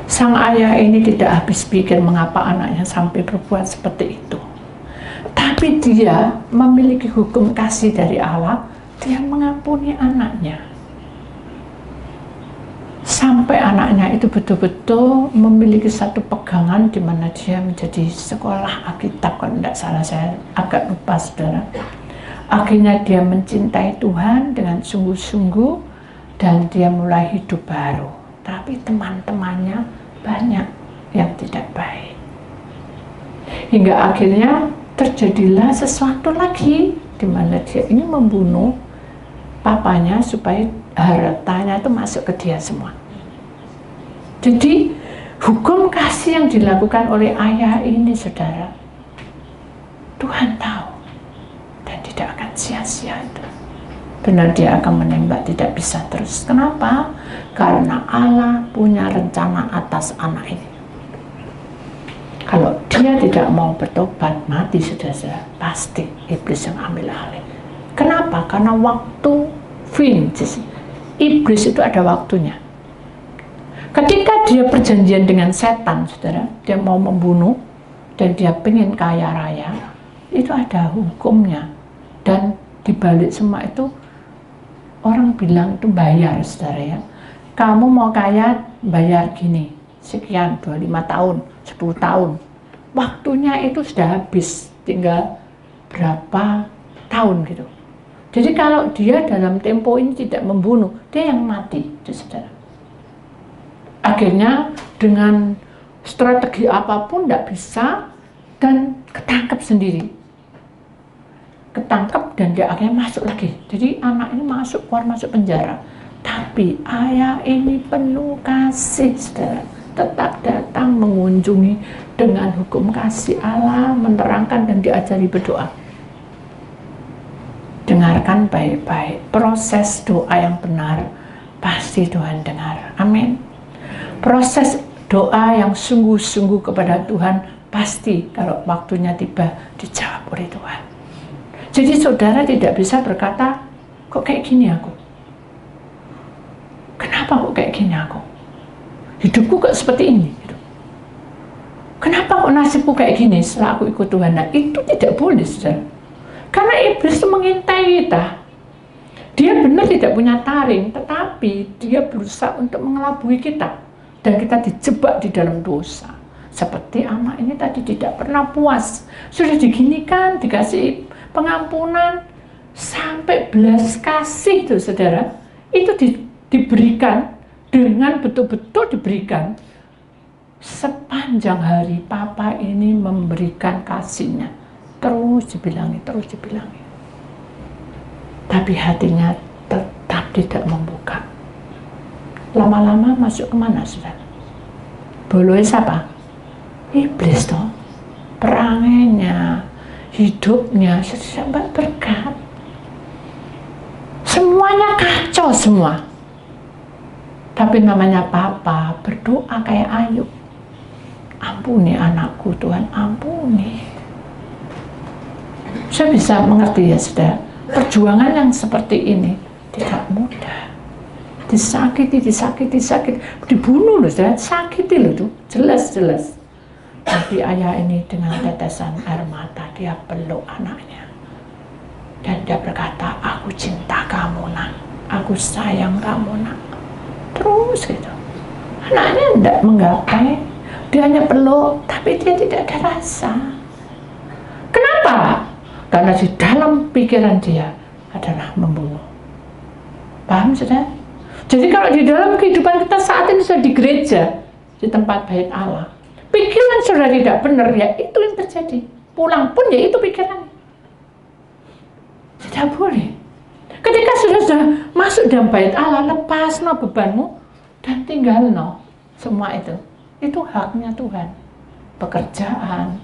Sang ayah ini tidak habis pikir mengapa anaknya sampai berbuat seperti itu. Tapi dia memiliki hukum kasih dari Allah, dia mengampuni anaknya. Sampai anaknya itu betul-betul memiliki satu pegangan di mana dia menjadi sekolah Alkitab, kalau tidak salah, saya agak lupa saudara. Akhirnya dia mencintai Tuhan dengan sungguh-sungguh dan dia mulai hidup baru. Tapi teman-temannya banyak yang tidak baik. Hingga akhirnya terjadilah sesuatu lagi di mana dia ingin membunuh papanya supaya hartanya itu masuk ke dia semua. Jadi hukum kasih yang dilakukan oleh ayah ini, saudara, Tuhan tahu dan tidak akan sia-sia itu. Benar dia akan menembak, tidak bisa terus. Kenapa? Karena Allah punya rencana atas anak ini. Kalau dia tidak mau bertobat, mati saudara, pasti iblis yang ambil alih. Kenapa? Karena waktu finish. Iblis itu ada waktunya. Ketika dia perjanjian dengan setan, saudara, dia mau membunuh dan dia pengen kaya raya, itu ada hukumnya. Dan dibalik semua itu, orang bilang itu bayar, saudara ya. Kamu mau kaya, bayar gini, sekian, 25 tahun, 10 tahun. Waktunya itu sudah habis, tinggal berapa tahun gitu. Jadi kalau dia dalam tempo ini tidak membunuh, dia yang mati, itu saudara. Akhirnya dengan strategi apapun tidak bisa dan ketangkep sendiri. Ketangkep dan dia akhirnya masuk lagi. Jadi anak ini masuk, keluar masuk penjara. Tapi ayah ini penuh kasih, saudara. Tetap datang mengunjungi dengan hukum kasih Allah, menerangkan dan diajari berdoa. Dengarkan baik-baik, proses doa yang benar pasti Tuhan dengar. Amin. Proses doa yang sungguh-sungguh kepada Tuhan pasti kalau waktunya tiba dijawab oleh Tuhan. Jadi saudara tidak bisa berkata, kok kayak gini aku? Kenapa kok kayak gini aku? Hidupku kok seperti ini? Kenapa kok nasibku kayak gini setelah aku ikut Tuhan? Nah, itu tidak boleh, saudara. Karena iblis itu mengintai kita. Dia benar tidak punya taring, tetapi dia berusaha untuk mengelabui kita. Dan kita dijebak di dalam dosa. Seperti anak ini tadi tidak pernah puas. Sudah diginikan, dikasih pengampunan, sampai belas kasih itu, saudara. Itu diberikan dengan betul-betul diberikan. Sepanjang hari papa ini memberikan kasihnya. Terus dibilangi, terus dibilangi. Tapi hatinya tetap tidak membuka. Lama-lama masuk kemana, saudara? Bolonya siapa? Iblis toh. Perangainya, hidupnya, sampai berkat. Semuanya kacau semua. Tapi namanya papa berdoa kayak Ayub. Ampuni anakku Tuhan, ampuni. Saya bisa mengerti ya saudara, perjuangan yang seperti ini tidak mudah. Disakiti, dibunuh loh saudara, sakiti loh tuh, jelas-jelas. Tapi ayah ini dengan tetesan air mata, dia peluk anaknya. Dan dia berkata, aku cinta kamu nak, aku sayang kamu nak. Terus gitu. Anaknya tidak menggapai, dia hanya peluk, tapi dia tidak ada rasa. Kenapa? Karena di dalam pikiran dia adalah membunuh. Paham sudah? Jadi kalau di dalam kehidupan kita saat ini sudah di gereja, di tempat bait Allah, pikiran sudah tidak benar, ya itu yang terjadi. Pulang pun ya itu pikiran. Tidak boleh. Ketika sudah masuk dalam bait Allah, lepas no bebanmu dan tinggal no semua itu. Itu haknya Tuhan. Pekerjaan,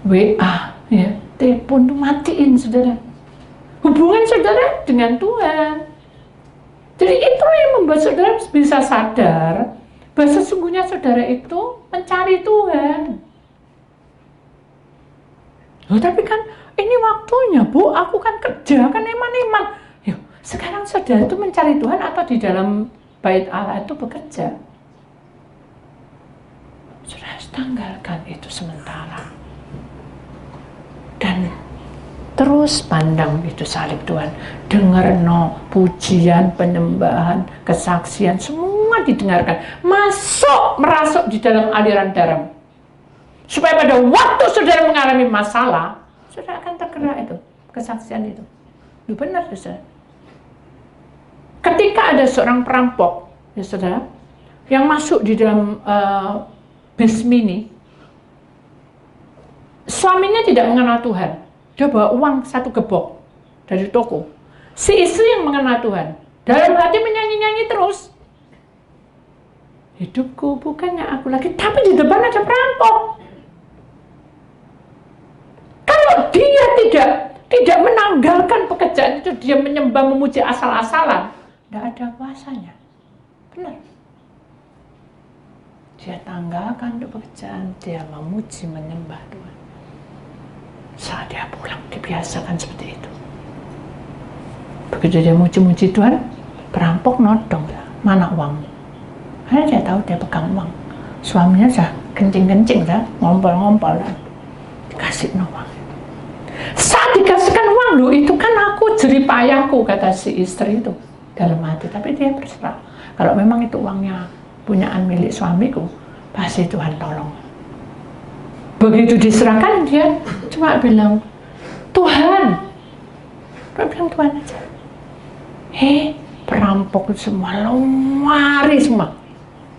WA, ya, telepon tuh matiin, saudara. Hubungan saudara dengan Tuhan. Jadi itulah yang membuat saudara bisa sadar bahwa sesungguhnya saudara itu mencari Tuhan. Oh, tapi kan ini waktunya, Bu, aku kan kerja, kan eman-eman. Yuk, sekarang saudara itu mencari Tuhan atau di dalam bait Allah itu bekerja? Saudara harus tanggalkan itu sementara. Dan terus pandang itu salib Tuhan. Dengar pujian, penyembahan, kesaksian, semua didengarkan. Merasuk di dalam aliran darah. Supaya pada waktu saudara mengalami masalah, saudara akan tergerak itu, kesaksian itu. Itu benar, saudara. Ketika ada seorang perampok, ya saudara, yang masuk di dalam bis mini, suaminya tidak mengenal Tuhan. Dia bawa uang 1 gebok dari toko. Si istri yang mengenal Tuhan. Dalam hati menyanyi-nyanyi terus. Hidupku bukannya aku lagi, tapi di depan ada perampok. Kalau dia tidak menanggalkan pekerjaan itu, dia menyembah, memuji asal-asalan, tidak ada kuasanya. Benar. Dia tanggalkan pekerjaan, dia memuji, menyembah Tuhan. Saat dia pulang, dibiasakan seperti itu. Begitu dia muji-muji Tuhan, perampok nodong, mana uangmu? Karena dia tahu dia pegang uang. Suaminya sudah kencing-kencing, ngompol-ngompol, dikasih uang. Saat dikasihkan uang, loh itu kan aku jeripayahku, kata si istri itu dalam hati. Tapi dia berserah. Kalau memang itu uangnya punyaan milik suamiku, pasti Tuhan tolong. Begitu diserahkan, dia cuma bilang, Tuhan. Dia bilang Tuhan aja. Perampok itu semua lari semua.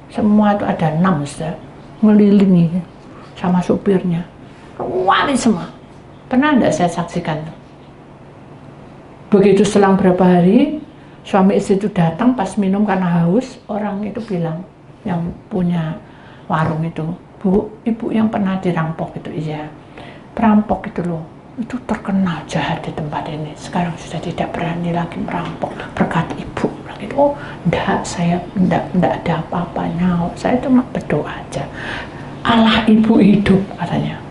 Semua itu ada 6, saudara, ngelilingi sama supirnya. Lari semua. Pernah enggak saya saksikan? Begitu selang berapa hari, suami istri itu datang pas minum karena haus. Orang itu bilang, yang punya warung itu, Bu, ibu yang pernah dirampok itu, iya. Perampok itu loh, itu terkenal jahat di tempat ini. Sekarang sudah tidak berani lagi merampok berkat ibu. Gitu. Oh, enggak, saya enggak ada apa-apanya. Saya cuma berdoa aja. Allah ibu hidup, katanya.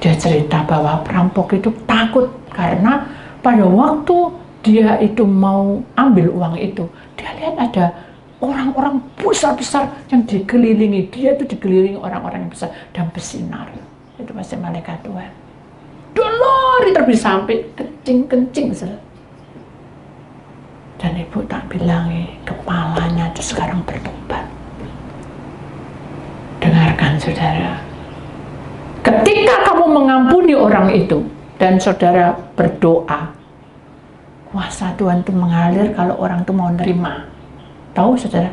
Dia cerita bahwa perampok itu takut karena pada waktu dia itu mau ambil uang itu, dia lihat ada orang-orang besar-besar yang dikelilingi. Dia itu dikelilingi orang-orang yang besar dan bersinar. Itu pasti malaikat Tuhan. Dia lari terus sampai kencing-kencing. Dan ibu tak bilangi, kepalanya itu sekarang bertobat. Dengarkan saudara. Ketika kamu mengampuni orang itu dan saudara berdoa, kuasa Tuhan itu mengalir kalau orang itu mau nerima. Tahu saudara?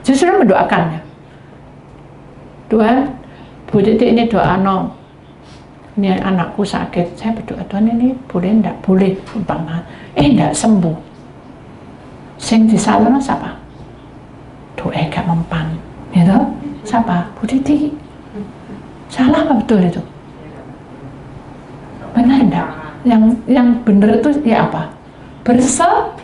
Jadi saudara mendoakannya. Tuhan, Bu Titi ini doa no. Ini anakku sakit. Saya berdoa, Tuhan ini boleh enggak? Boleh. Umpama. Enggak sembuh. Sing disalurno siapa? Doa gak mempan. Gitu? Siapa? Bu Titi. Salah apa betul itu? Benar enggak? Yang benar itu ya apa? Berserah.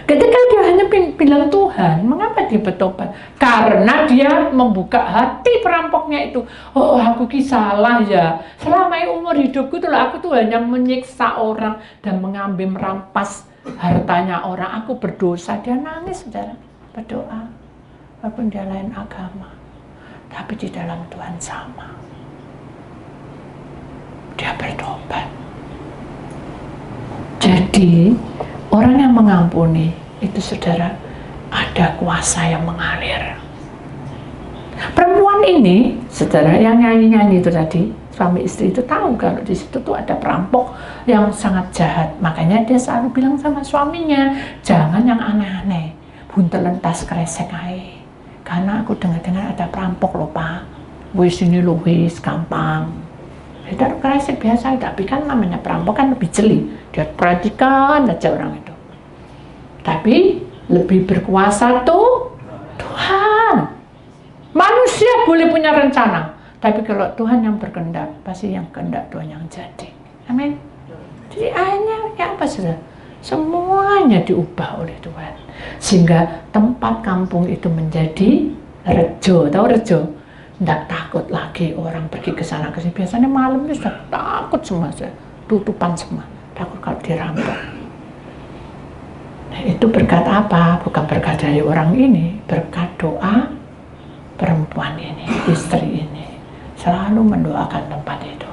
Ketika dia hanya bilang Tuhan, mengapa dia bertobat? Karena dia membuka hati perampoknya itu. Oh, aku salah ya. Selama umur hidupku tuh aku tuh hanya menyiksa orang dan mengambil, merampas hartanya orang. Aku berdosa. Dia nangis, saudara, berdoa. Walaupun dia lain agama, tapi di dalam Tuhan sama. Dia bertobat. Jadi orang yang mengampuni itu, saudara, ada kuasa yang mengalir. Perempuan ini, saudara, yang nyanyi-nyanyi itu tadi, suami istri itu tahu kalau di situ tuh ada perampok yang sangat jahat. Makanya dia selalu bilang sama suaminya, jangan yang aneh-aneh, buntelan tas kresek aja. Karena aku dengar-dengar ada perampok loh Pak. Wis ini loh wis gampang. Tidak kresek biasa, tapi kan namanya perampok kan lebih jeli. Dia perhatikan aja orang itu. Tapi lebih berkuasa tuh Tuhan. Manusia boleh punya rencana, Tapi kalau Tuhan yang berkehendak, pasti yang kehendak Tuhan yang jadi. Amin. Jadi akhirnya ya apa saudara? Semuanya diubah oleh Tuhan. Sehingga tempat kampung itu menjadi rejo. Tahu rejo? Tidak takut lagi orang pergi ke sana ke sini. Biasanya malam itu sudah takut semua, tutupan semua. Takut kalau dirampok. Nah, itu berkat apa? Bukan berkat dari orang ini, berkat doa perempuan ini, istri ini. Selalu mendoakan tempat itu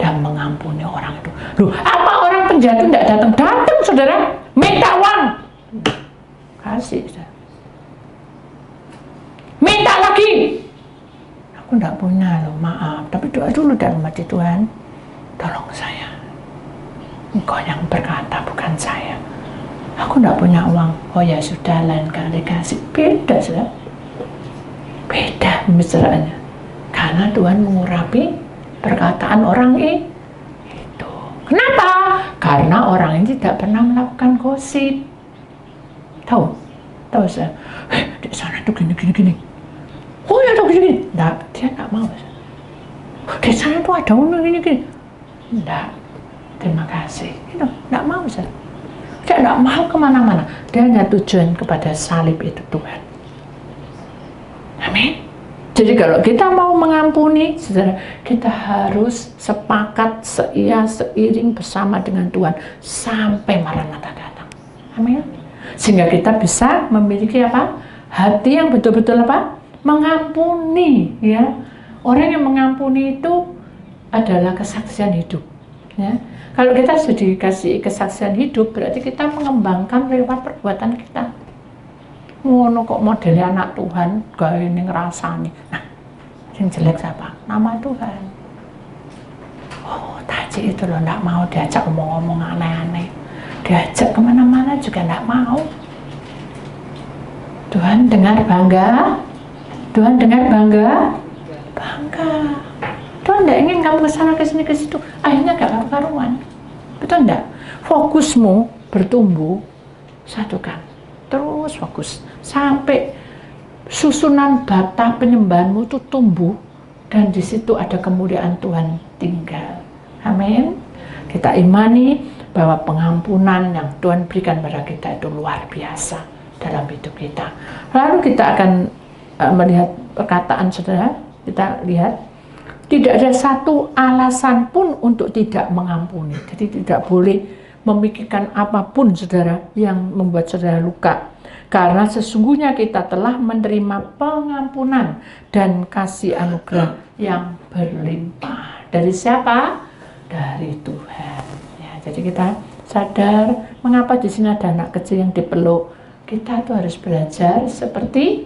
dan mengampuni orang itu. Loh, apa orang penjahat tidak datang? Datang, saudara, minta uang, kasih, saudara. Minta lagi, aku tidak punya loh, maaf. Tapi doa dulu dalam hati, Tuhan, tolong saya. Engkau yang berkata, bukan saya. Aku tidak punya uang. Oh ya sudah, lain kali kasih. Beda, saudara. Beda pembicaraannya. Karena Tuhan mengurapi perkataan orang itu. Kenapa? Karena orang ini tidak pernah melakukan gosip. Tahu saya. Di sana tuh gini. Oh ya tuh gini. Nggak, dia nggak mau. Di sana tuh ada gini. Nggak. Terima kasih. Itu nggak mau saya. Dia nggak mau kemana-mana. Dia hanya tujuan kepada salib itu Tuhan. Amin. Jadi kalau kita mau mengampuni, saudara, kita harus sepakat seiring bersama dengan Tuhan sampai Maranatha datang. Amin. Sehingga kita bisa memiliki apa? Hati yang betul-betul apa? Mengampuni, ya. Orang yang mengampuni itu adalah kesaksian hidup, ya. Kalau kita sudah dikasih kesaksian hidup, berarti kita mengembangkan lewat perbuatan kita. Ngono kok modelnya anak Tuhan, gak ini ngerasani. Nah, yang jelek siapa? Nama Tuhan. Oh, Taji itu loh, gak mau diajak ngomong-ngomong aneh-aneh. Diajak kemana-mana juga gak mau. Tuhan dengar bangga. Tuhan dengar bangga. Bangga. Tuhan gak ingin kamu kesana kesini ke situ. Akhirnya gak karu-karuan. Betul enggak? Fokusmu bertumbuh, satukan. Terus fokus sampai susunan bata penyembahanmu itu tumbuh dan di situ ada kemuliaan Tuhan tinggal. Amin. Kita imani bahwa pengampunan yang Tuhan berikan pada kita itu luar biasa dalam hidup kita. Lalu kita akan melihat perkataan saudara. Kita lihat tidak ada satu alasan pun untuk tidak mengampuni. Jadi tidak boleh memikirkan apapun saudara yang membuat saudara luka, karena sesungguhnya kita telah menerima pengampunan dan kasih anugerah yang berlimpah. Dari siapa? Dari Tuhan, ya. Jadi kita sadar mengapa di sini ada anak kecil yang dipeluk. Kita tuh harus belajar seperti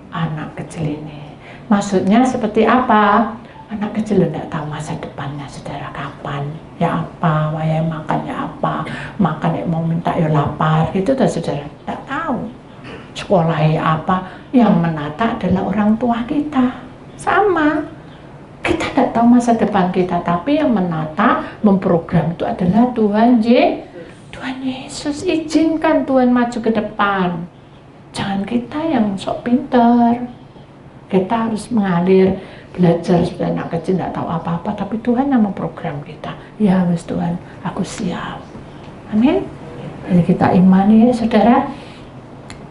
anak kecil ini. Maksudnya seperti apa? Anak kecil tidak tahu masa depannya, saudara, kapan, ya apa, wayai makan ya apa, makan ya mau minta ya lapar, gitu tuh saudara, tidak tahu. Sekolah ya apa, yang menata adalah orang tua kita, sama. Kita tidak tahu masa depan kita, tapi yang menata, memprogram itu adalah Tuhan Yesus. Izinkan Tuhan maju ke depan. Jangan kita yang sok pinter. Kita harus mengalir, belajar seperti anak kecil, tidak tahu apa-apa, tapi Tuhan yang memprogram kita. Ya wes Tuhan, aku siap. Amin. Jadi kita imani ya saudara,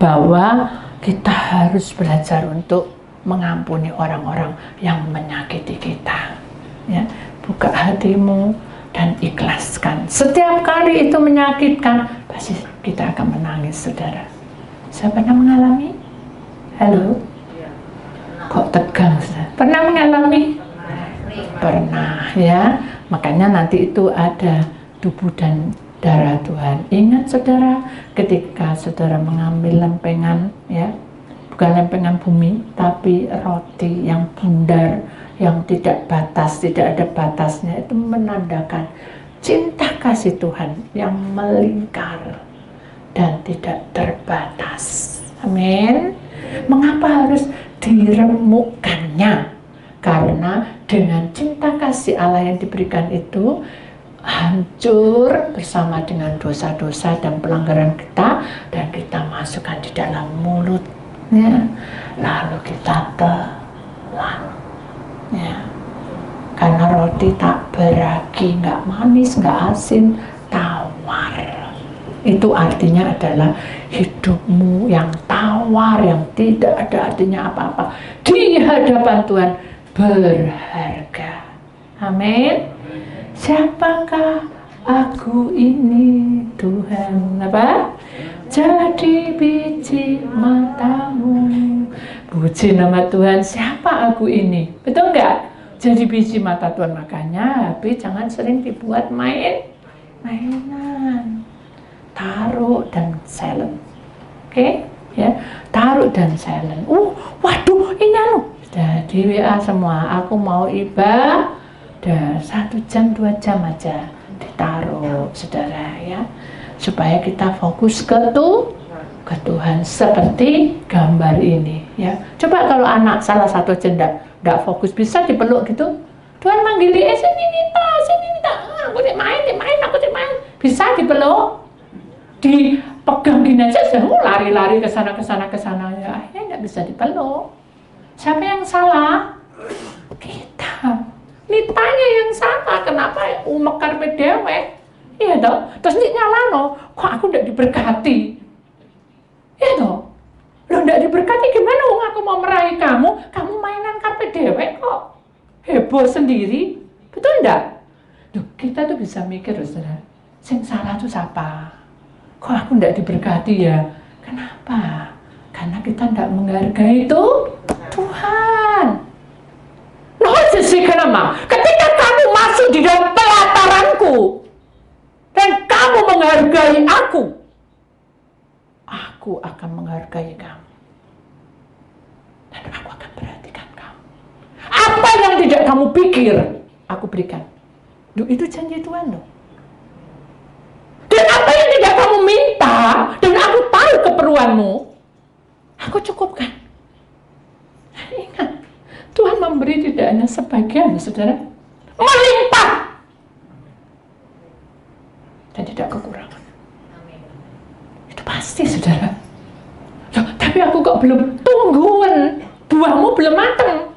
bahwa kita harus belajar untuk mengampuni orang-orang yang menyakiti kita. Ya, buka hatimu dan ikhlaskan. Setiap kali itu menyakitkan, pasti kita akan menangis, saudara. Saya pernah mengalami? Halo? Kok tegang, saudara? Pernah mengalami? Pernah, ya. Makanya nanti itu ada tubuh dan darah Tuhan. Ingat saudara, ketika saudara mengambil lempengan, ya, bukan lempengan bumi, tapi roti yang bundar, yang tidak ada batasnya, itu menandakan cinta kasih Tuhan yang melingkar dan tidak terbatas. Amin. Mengapa harus diremukkannya? Karena dengan cinta kasih Allah yang diberikan itu hancur bersama dengan dosa-dosa dan pelanggaran kita, dan kita masukkan di dalam mulutnya, lalu kita telan. Ya. Karena roti tak beragi, nggak manis, nggak asin, tawar. Itu artinya adalah hidupmu yang tawar, yang tidak ada artinya apa-apa. Di hadapan Tuhan berharga. Amin. Siapakah aku ini Tuhan? Apa? Jadi biji matamu. Puji nama Tuhan, siapa aku ini? Betul nggak? Jadi biji mata Tuhan. Makanya HP jangan sering dibuat mainan. Taruh dan silent. Oke? Ya, taruh dan silent. Waduh, ini sudah di WA semua. Aku mau ibadah 1 jam 2 jam aja ditaruh, saudara ya, supaya kita fokus ke Tuhan seperti gambar ini ya. Coba kalau anak salah satu aja enggak fokus, bisa dipeluk gitu. Tuhan manggil dia, sini Nita, aku main, bisa dipeluk, dipegang gini aja, lari-lari ke sana ya, akhirnya nggak bisa dipeluk. Siapa yang salah? Kita. Nitanya yang salah, kenapa mekar dewek? Iya toh, terus nih nyalano, kok aku nggak diberkati? Iya toh, lo nggak diberkati gimana? Aku mau meraih kamu mainan karpet dewek kok, heboh sendiri, betul nggak? Duh, kita tuh bisa mikir, saudara, yang salah tuh siapa? Kok aku nggak diberkati ya? Kenapa? Karena kita nggak menghargai itu Tuhan. Ketika kamu masuk di dalam pelataranku dan kamu menghargai aku akan menghargai kamu dan aku akan perhatikan kamu. Apa yang tidak kamu pikir, aku berikan. Itu janji Tuhan loh. Dan apa yang tidak kamu minta dan aku tahu keperluanmu, aku cukupkan. Ingat, Tuhan memberi tidak hanya sebagian, saudara, melimpah dan tidak kekurangan. Itu pasti, saudara. Loh, tapi aku kok belum, tungguin, buahmu belum matang,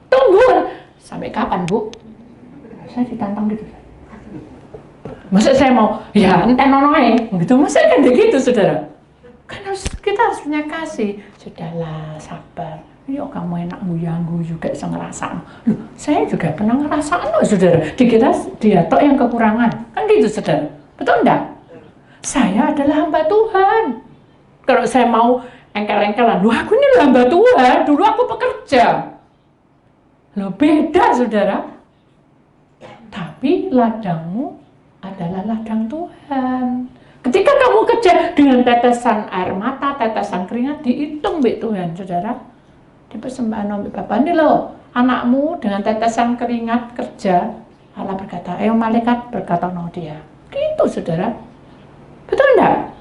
tungguin. Sampai kapan, Bu? Saya ditantang gitu. Masa saya mau, ya enten nonoe, gitu, masa kan begitu, saudara? Kan kita harus punya kasih. Sudahlah, sabar. Yuk kamu enak guyu juga bisa ngerasain. Loh, saya juga pernah ngerasain loh, saudara. Dikira dia tok yang kekurangan. Kan gitu, saudara. Betul enggak? Saya adalah hamba Tuhan. Kalau saya mau engkel-engkelan, loh aku ini hamba Tuhan. Dulu aku pekerja. Loh beda, saudara. Tapi ladangmu adalah ladang Tuhan. Ketika kamu kerja dengan tetesan air mata, tetesan keringat, dihitung Mbak Tuhan, saudara. Di persembahan Mbak Bapak, ini loh, anakmu dengan tetesan keringat kerja, Allah berkata, ayo malaikat berkata no dia. Gitu, saudara. Betul enggak?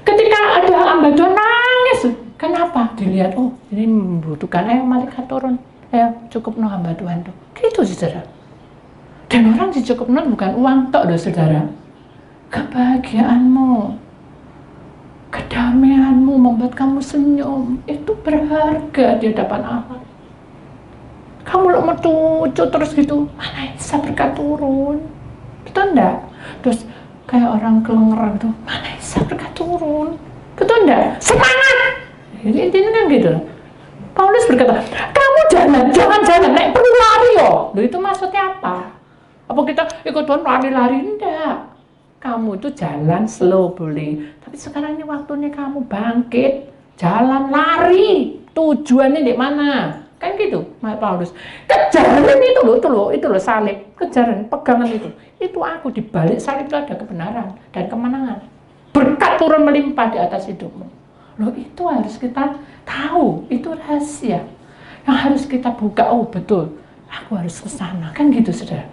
Ketika ada hamba Tuhan nangis, kenapa? Dilihat, oh ini membutuhkan, ayo malaikat turun, ayo cukup no hamba Tuhan tuh. Gitu, saudara. Dan orang dicukup no bukan uang tok loh, saudara. Kebahagiaanmu, kedamaianmu membuat kamu senyum, itu berharga di hadapan Allah. Kamu lo metucu terus gitu, mana bisa berkat turun, betul enggak? Terus kayak orang kelengeran tuh, mana bisa berkat turun, betul enggak? Semangat, ini kan gitu. Paulus berkata, kamu jangan jalan, naik perlu lari yo. Loh itu maksudnya apa? Apa kita ikut Tuhan lari-lari? Enggak. Kamu itu jalan slow boleh, tapi sekarang ini waktunya kamu bangkit, jalan lari, tujuannya di mana? Kan gitu, Paulus. Kejaran itu loh salib, kejaran, pegangan itu aku di balik salib itu ada kebenaran dan kemenangan. Berkat turun melimpah di atas hidupmu. Loh itu harus kita tahu, itu rahasia yang harus kita buka. Oh betul, aku harus ke sana, kan gitu, saudara.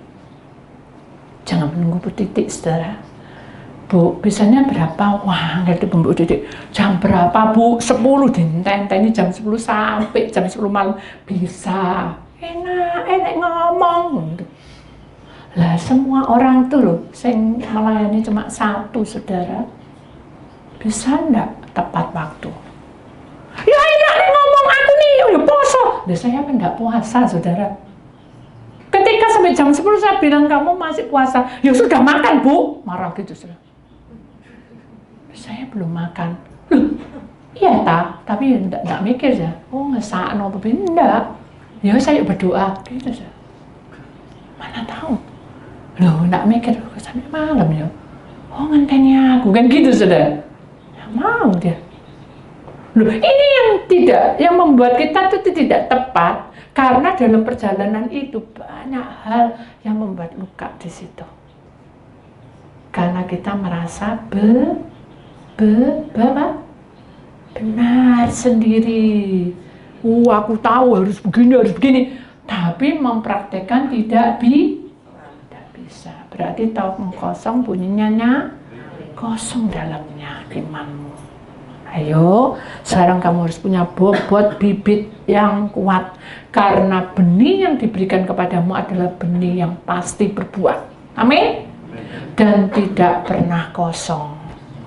Jangan menunggu titik, saudara. Bu, biasanya berapa? Wah, ngerti Bu Didik. Jam berapa, Bu? 10 ini jam 10 sampai jam 10 malam. Bisa. Enak ngomong. Lah, semua orang tuh loh, yang melayani cuma satu, saudara. Bisa enggak tepat waktu? Ya enak ngomong aku nih, ya poso. Lah, saya apa enggak puasa, saudara? sampai jam 10 saya bilang kamu masih puasa. Ya sudah makan, Bu. Marah gitu sudah. Saya belum makan. Loh, iya tapi enggak mikir ya. Oh, ngesakno apa enggak. Ya saya berdoa gitu saja. Mana tahu. Loh, enggak mikir sampai malam ya. Oh, ngenteni aku kan gitu sudah. Ya mau dia. Loh, ini yang membuat kita itu tidak tepat karena dalam perjalanan itu banyak hal yang membuat luka di situ. Karena kita merasa benar sendiri. Aku tahu harus begini, tapi mempraktekkan tidak bisa. Berarti tong kosong bunyinya kosong dalamnya imanmu. Ayo, sekarang kamu harus punya bobot bibit yang kuat. Karena benih yang diberikan kepadamu adalah benih yang pasti berbuah. Amin. Dan tidak pernah kosong.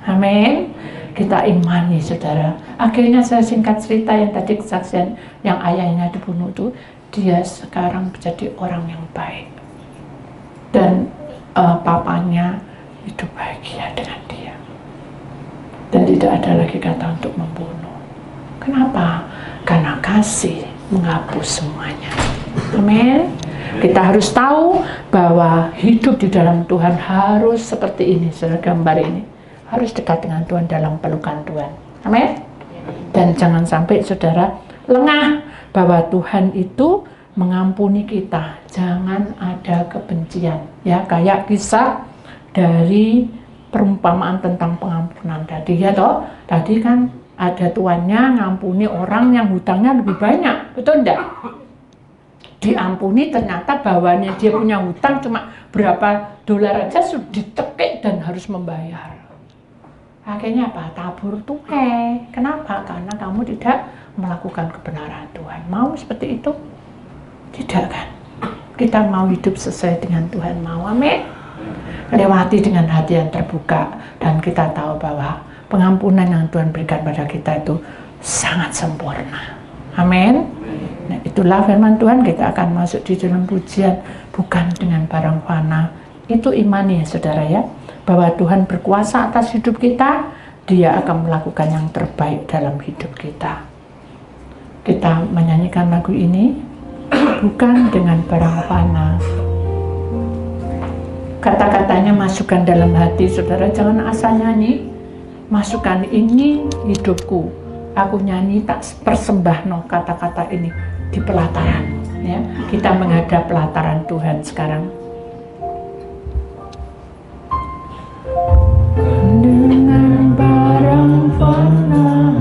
Amin. Kita imani, saudara. Akhirnya saya singkat cerita yang tadi kesaksian yang ayahnya dibunuh itu, dia sekarang menjadi orang yang baik. Dan papanya hidup bahagia dengan dia. Dan tidak ada lagi kata untuk membunuh. Kenapa? Karena kasih menghapus semuanya. Amin. Kita harus tahu bahwa hidup di dalam Tuhan harus seperti ini, saudara, gambar ini. Harus dekat dengan Tuhan dalam pelukan Tuhan. Amin. Dan jangan sampai saudara lengah bahwa Tuhan itu mengampuni kita. Jangan ada kebencian. Ya, kayak kisah dari perumpamaan tentang pengampunan tadi ya toh. Tadi kan ada tuannya ngampuni orang yang hutangnya lebih banyak, betul enggak? Diampuni, ternyata bawahnya dia punya hutang cuma berapa dolar aja sudah ditekik dan harus membayar. Akhirnya apa? Tabur tuhe. Kenapa? Karena kamu tidak melakukan kebenaran Tuhan. Mau seperti itu? Tidak kan? Kita mau hidup sesuai dengan Tuhan mau. Amin. Lewati dengan hati yang terbuka, dan kita tahu bahwa pengampunan yang Tuhan berikan pada kita itu sangat sempurna. Amin. Nah, itulah firman Tuhan. Kita akan masuk di dalam pujian bukan dengan barang fana. Itu imani ya saudara ya, bahwa Tuhan berkuasa atas hidup kita. Dia akan melakukan yang terbaik dalam hidup kita. Kita menyanyikan lagu ini bukan dengan barang fana. Kata-katanya masukkan dalam hati, saudara. Jangan asal nyanyi. Masukkan, ini hidupku. Aku nyanyi tak persembahno kata-kata ini di pelataran. Ya, kita menghadap pelataran Tuhan sekarang. Dengan barang fana,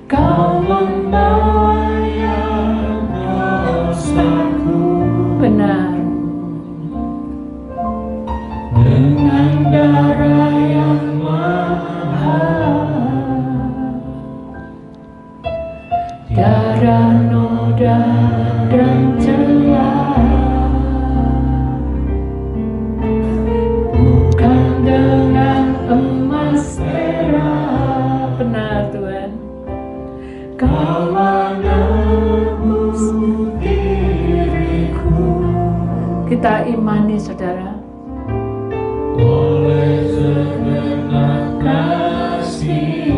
kau membawa yang dosaku. Benar. Dengan darah yang mahal, darah noda dan celah, bukan dengan emas perak. Benar Tuhan. Kau menebus diriku. Kita imani saudara. Oleh segenap kasih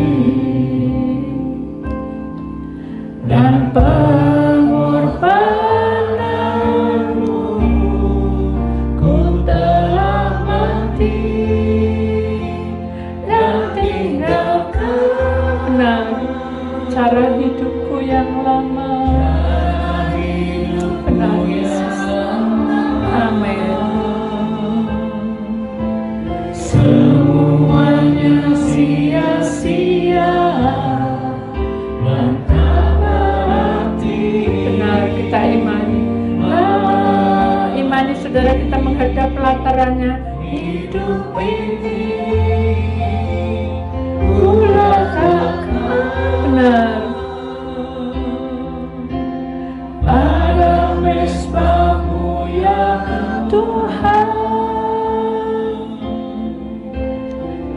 dan pengorbananmu, ku telah mati dan tinggalkan benar cara hidupku yang lama. Benar Yesus. Amin. Semuanya sia-sia dan tak berarti. Benar, kita imani. Imani saudara, kita menghadap pelatarannya. Hidup ini kulakukan. Benar. Pada mesbah-Mu ya Tuhan.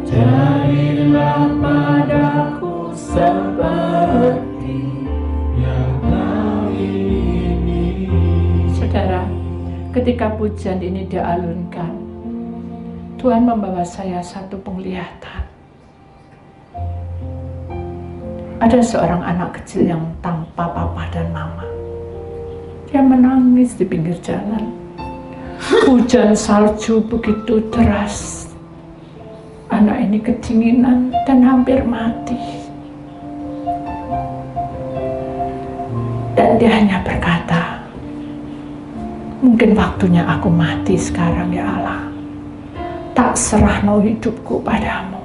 Jadilah padaku seperti yang Kau ingini. ketika pujian ini dialunkan, Tuhan membawa saya satu penglihatan. Ada seorang anak kecil yang tanpa papa dan mama. Dia menangis di pinggir jalan. Hujan salju begitu deras. Anak ini kedinginan dan hampir mati. Dan dia hanya berkata, mungkin waktunya aku mati sekarang ya Allah. Tak serahno hidupku padamu.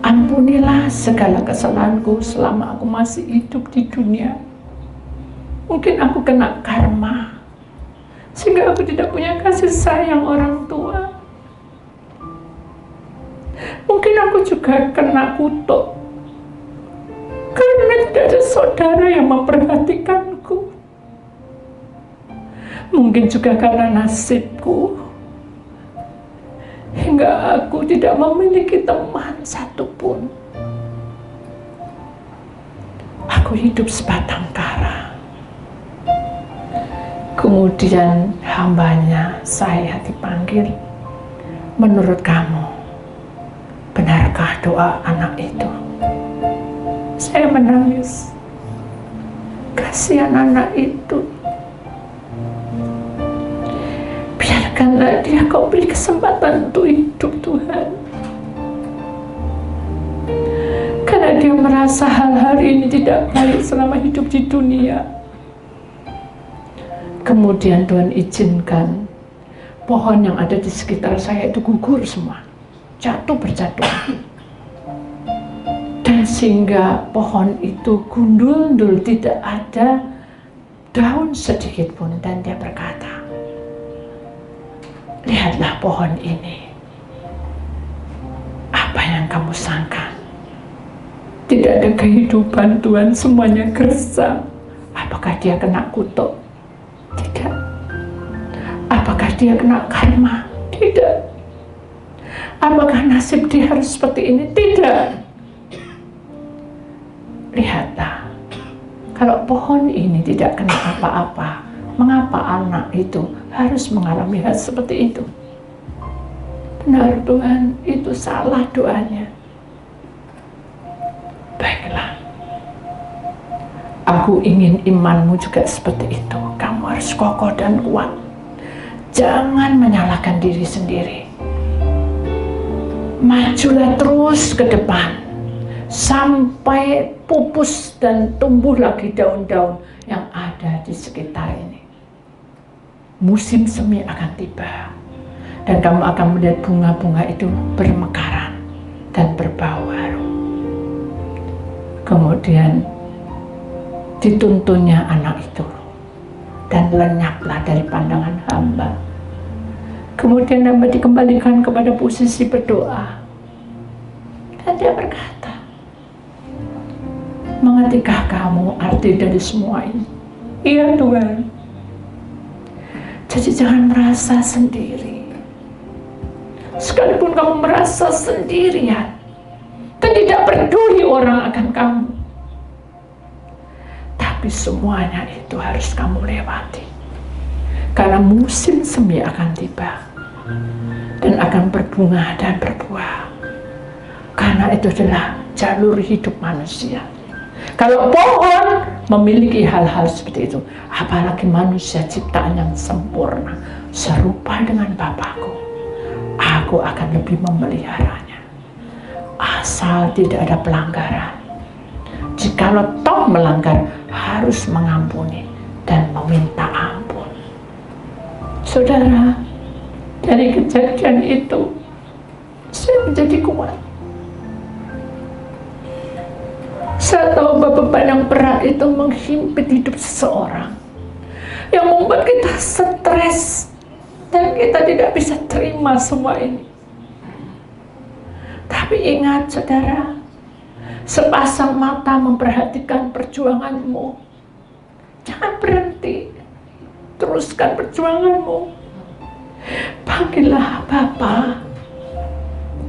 Ampunilah segala kesalahanku selama aku masih hidup di dunia. Mungkin aku kena karma, sehingga aku tidak punya kasih sayang orang tua. Mungkin aku juga kena kutuk, karena tidak ada saudara yang memperhatikanku. Mungkin juga karena nasibku, hingga aku tidak memiliki teman satupun. Aku hidup sebatang kara. Kemudian hambanya saya dipanggil. Menurut kamu, benarkah doa anak itu? Saya menangis. Kasihan anak itu. Biarkanlah dia, kau beri kesempatan untuk hidup Tuhan. Karena dia merasa hal-hal ini tidak baik selama hidup di dunia. Kemudian Tuhan izinkan pohon yang ada di sekitar saya itu gugur semua. Jatuh berjatuhan. Dan sehingga pohon itu gundul-gundul, tidak ada daun sedikit pun. Dan dia berkata, lihatlah pohon ini. Apa yang kamu sangka? Tidak ada kehidupan Tuhan, semuanya gersang. Apakah dia kena kutuk? Tidak. Apakah dia kena karma? Tidak. Apakah nasib dia harus seperti ini? Tidak. Lihatlah, kalau pohon ini tidak kena apa-apa, mengapa anak itu harus mengalami hal seperti itu? Benar Tuhan, itu salah doanya. Baiklah, aku ingin imanmu juga seperti itu. Kamu harus kokoh dan kuat. Jangan menyalahkan diri sendiri. Majulah terus ke depan sampai pupus dan tumbuh lagi daun-daun yang ada di sekitar ini. Musim semi akan tiba dan kamu akan melihat bunga-bunga itu bermekaran dan berbau harum. Kemudian dituntunnya anak itu dan lenyaplah dari pandangan hamba. Kemudian hamba dikembalikan kepada posisi berdoa. Dan dia berkata, mengertikah kamu arti dari semua ini? Iya Tuhan. Jadi jangan merasa sendiri. Sekalipun kamu merasa sendirian dan tidak peduli orang akan kamu, tapi semuanya itu harus kamu lewati. Karena musim semi akan tiba dan akan berbunga dan berbuah. Karena itu adalah jalur hidup manusia. Kalau pohon memiliki hal-hal seperti itu, apalagi manusia ciptaan yang sempurna, serupa dengan Bapakku, aku akan lebih memeliharanya. Asal tidak ada pelanggaran. Jikalau toh melanggar, harus mengampuni dan meminta ampun. Saudara, dari kejadian itu, saya menjadi kuat. Saya tahu beban yang berat itu menghimpit hidup seseorang, yang membuat kita stres dan kita tidak bisa terima semua ini. Tapi ingat saudara, sepasang mata memperhatikan perjuanganmu. Jangan berhenti, teruskan perjuanganmu. Panggillah Bapa,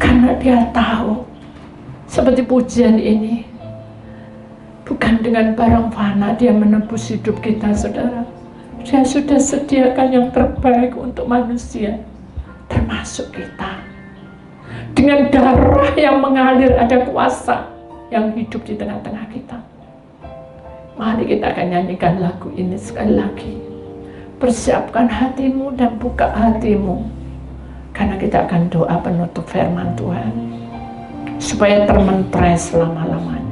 karena dia tahu, seperti pujian ini, bukan dengan barang fana dia menebus hidup kita saudara. Dia sudah sediakan yang terbaik untuk manusia, termasuk kita. Dengan darah yang mengalir ada kuasa yang hidup di tengah-tengah kita. Mari kita akan nyanyikan lagu ini sekali lagi. Persiapkan hatimu dan buka hatimu, karena kita akan doa penutup firman Tuhan supaya termenterai selama-lamanya.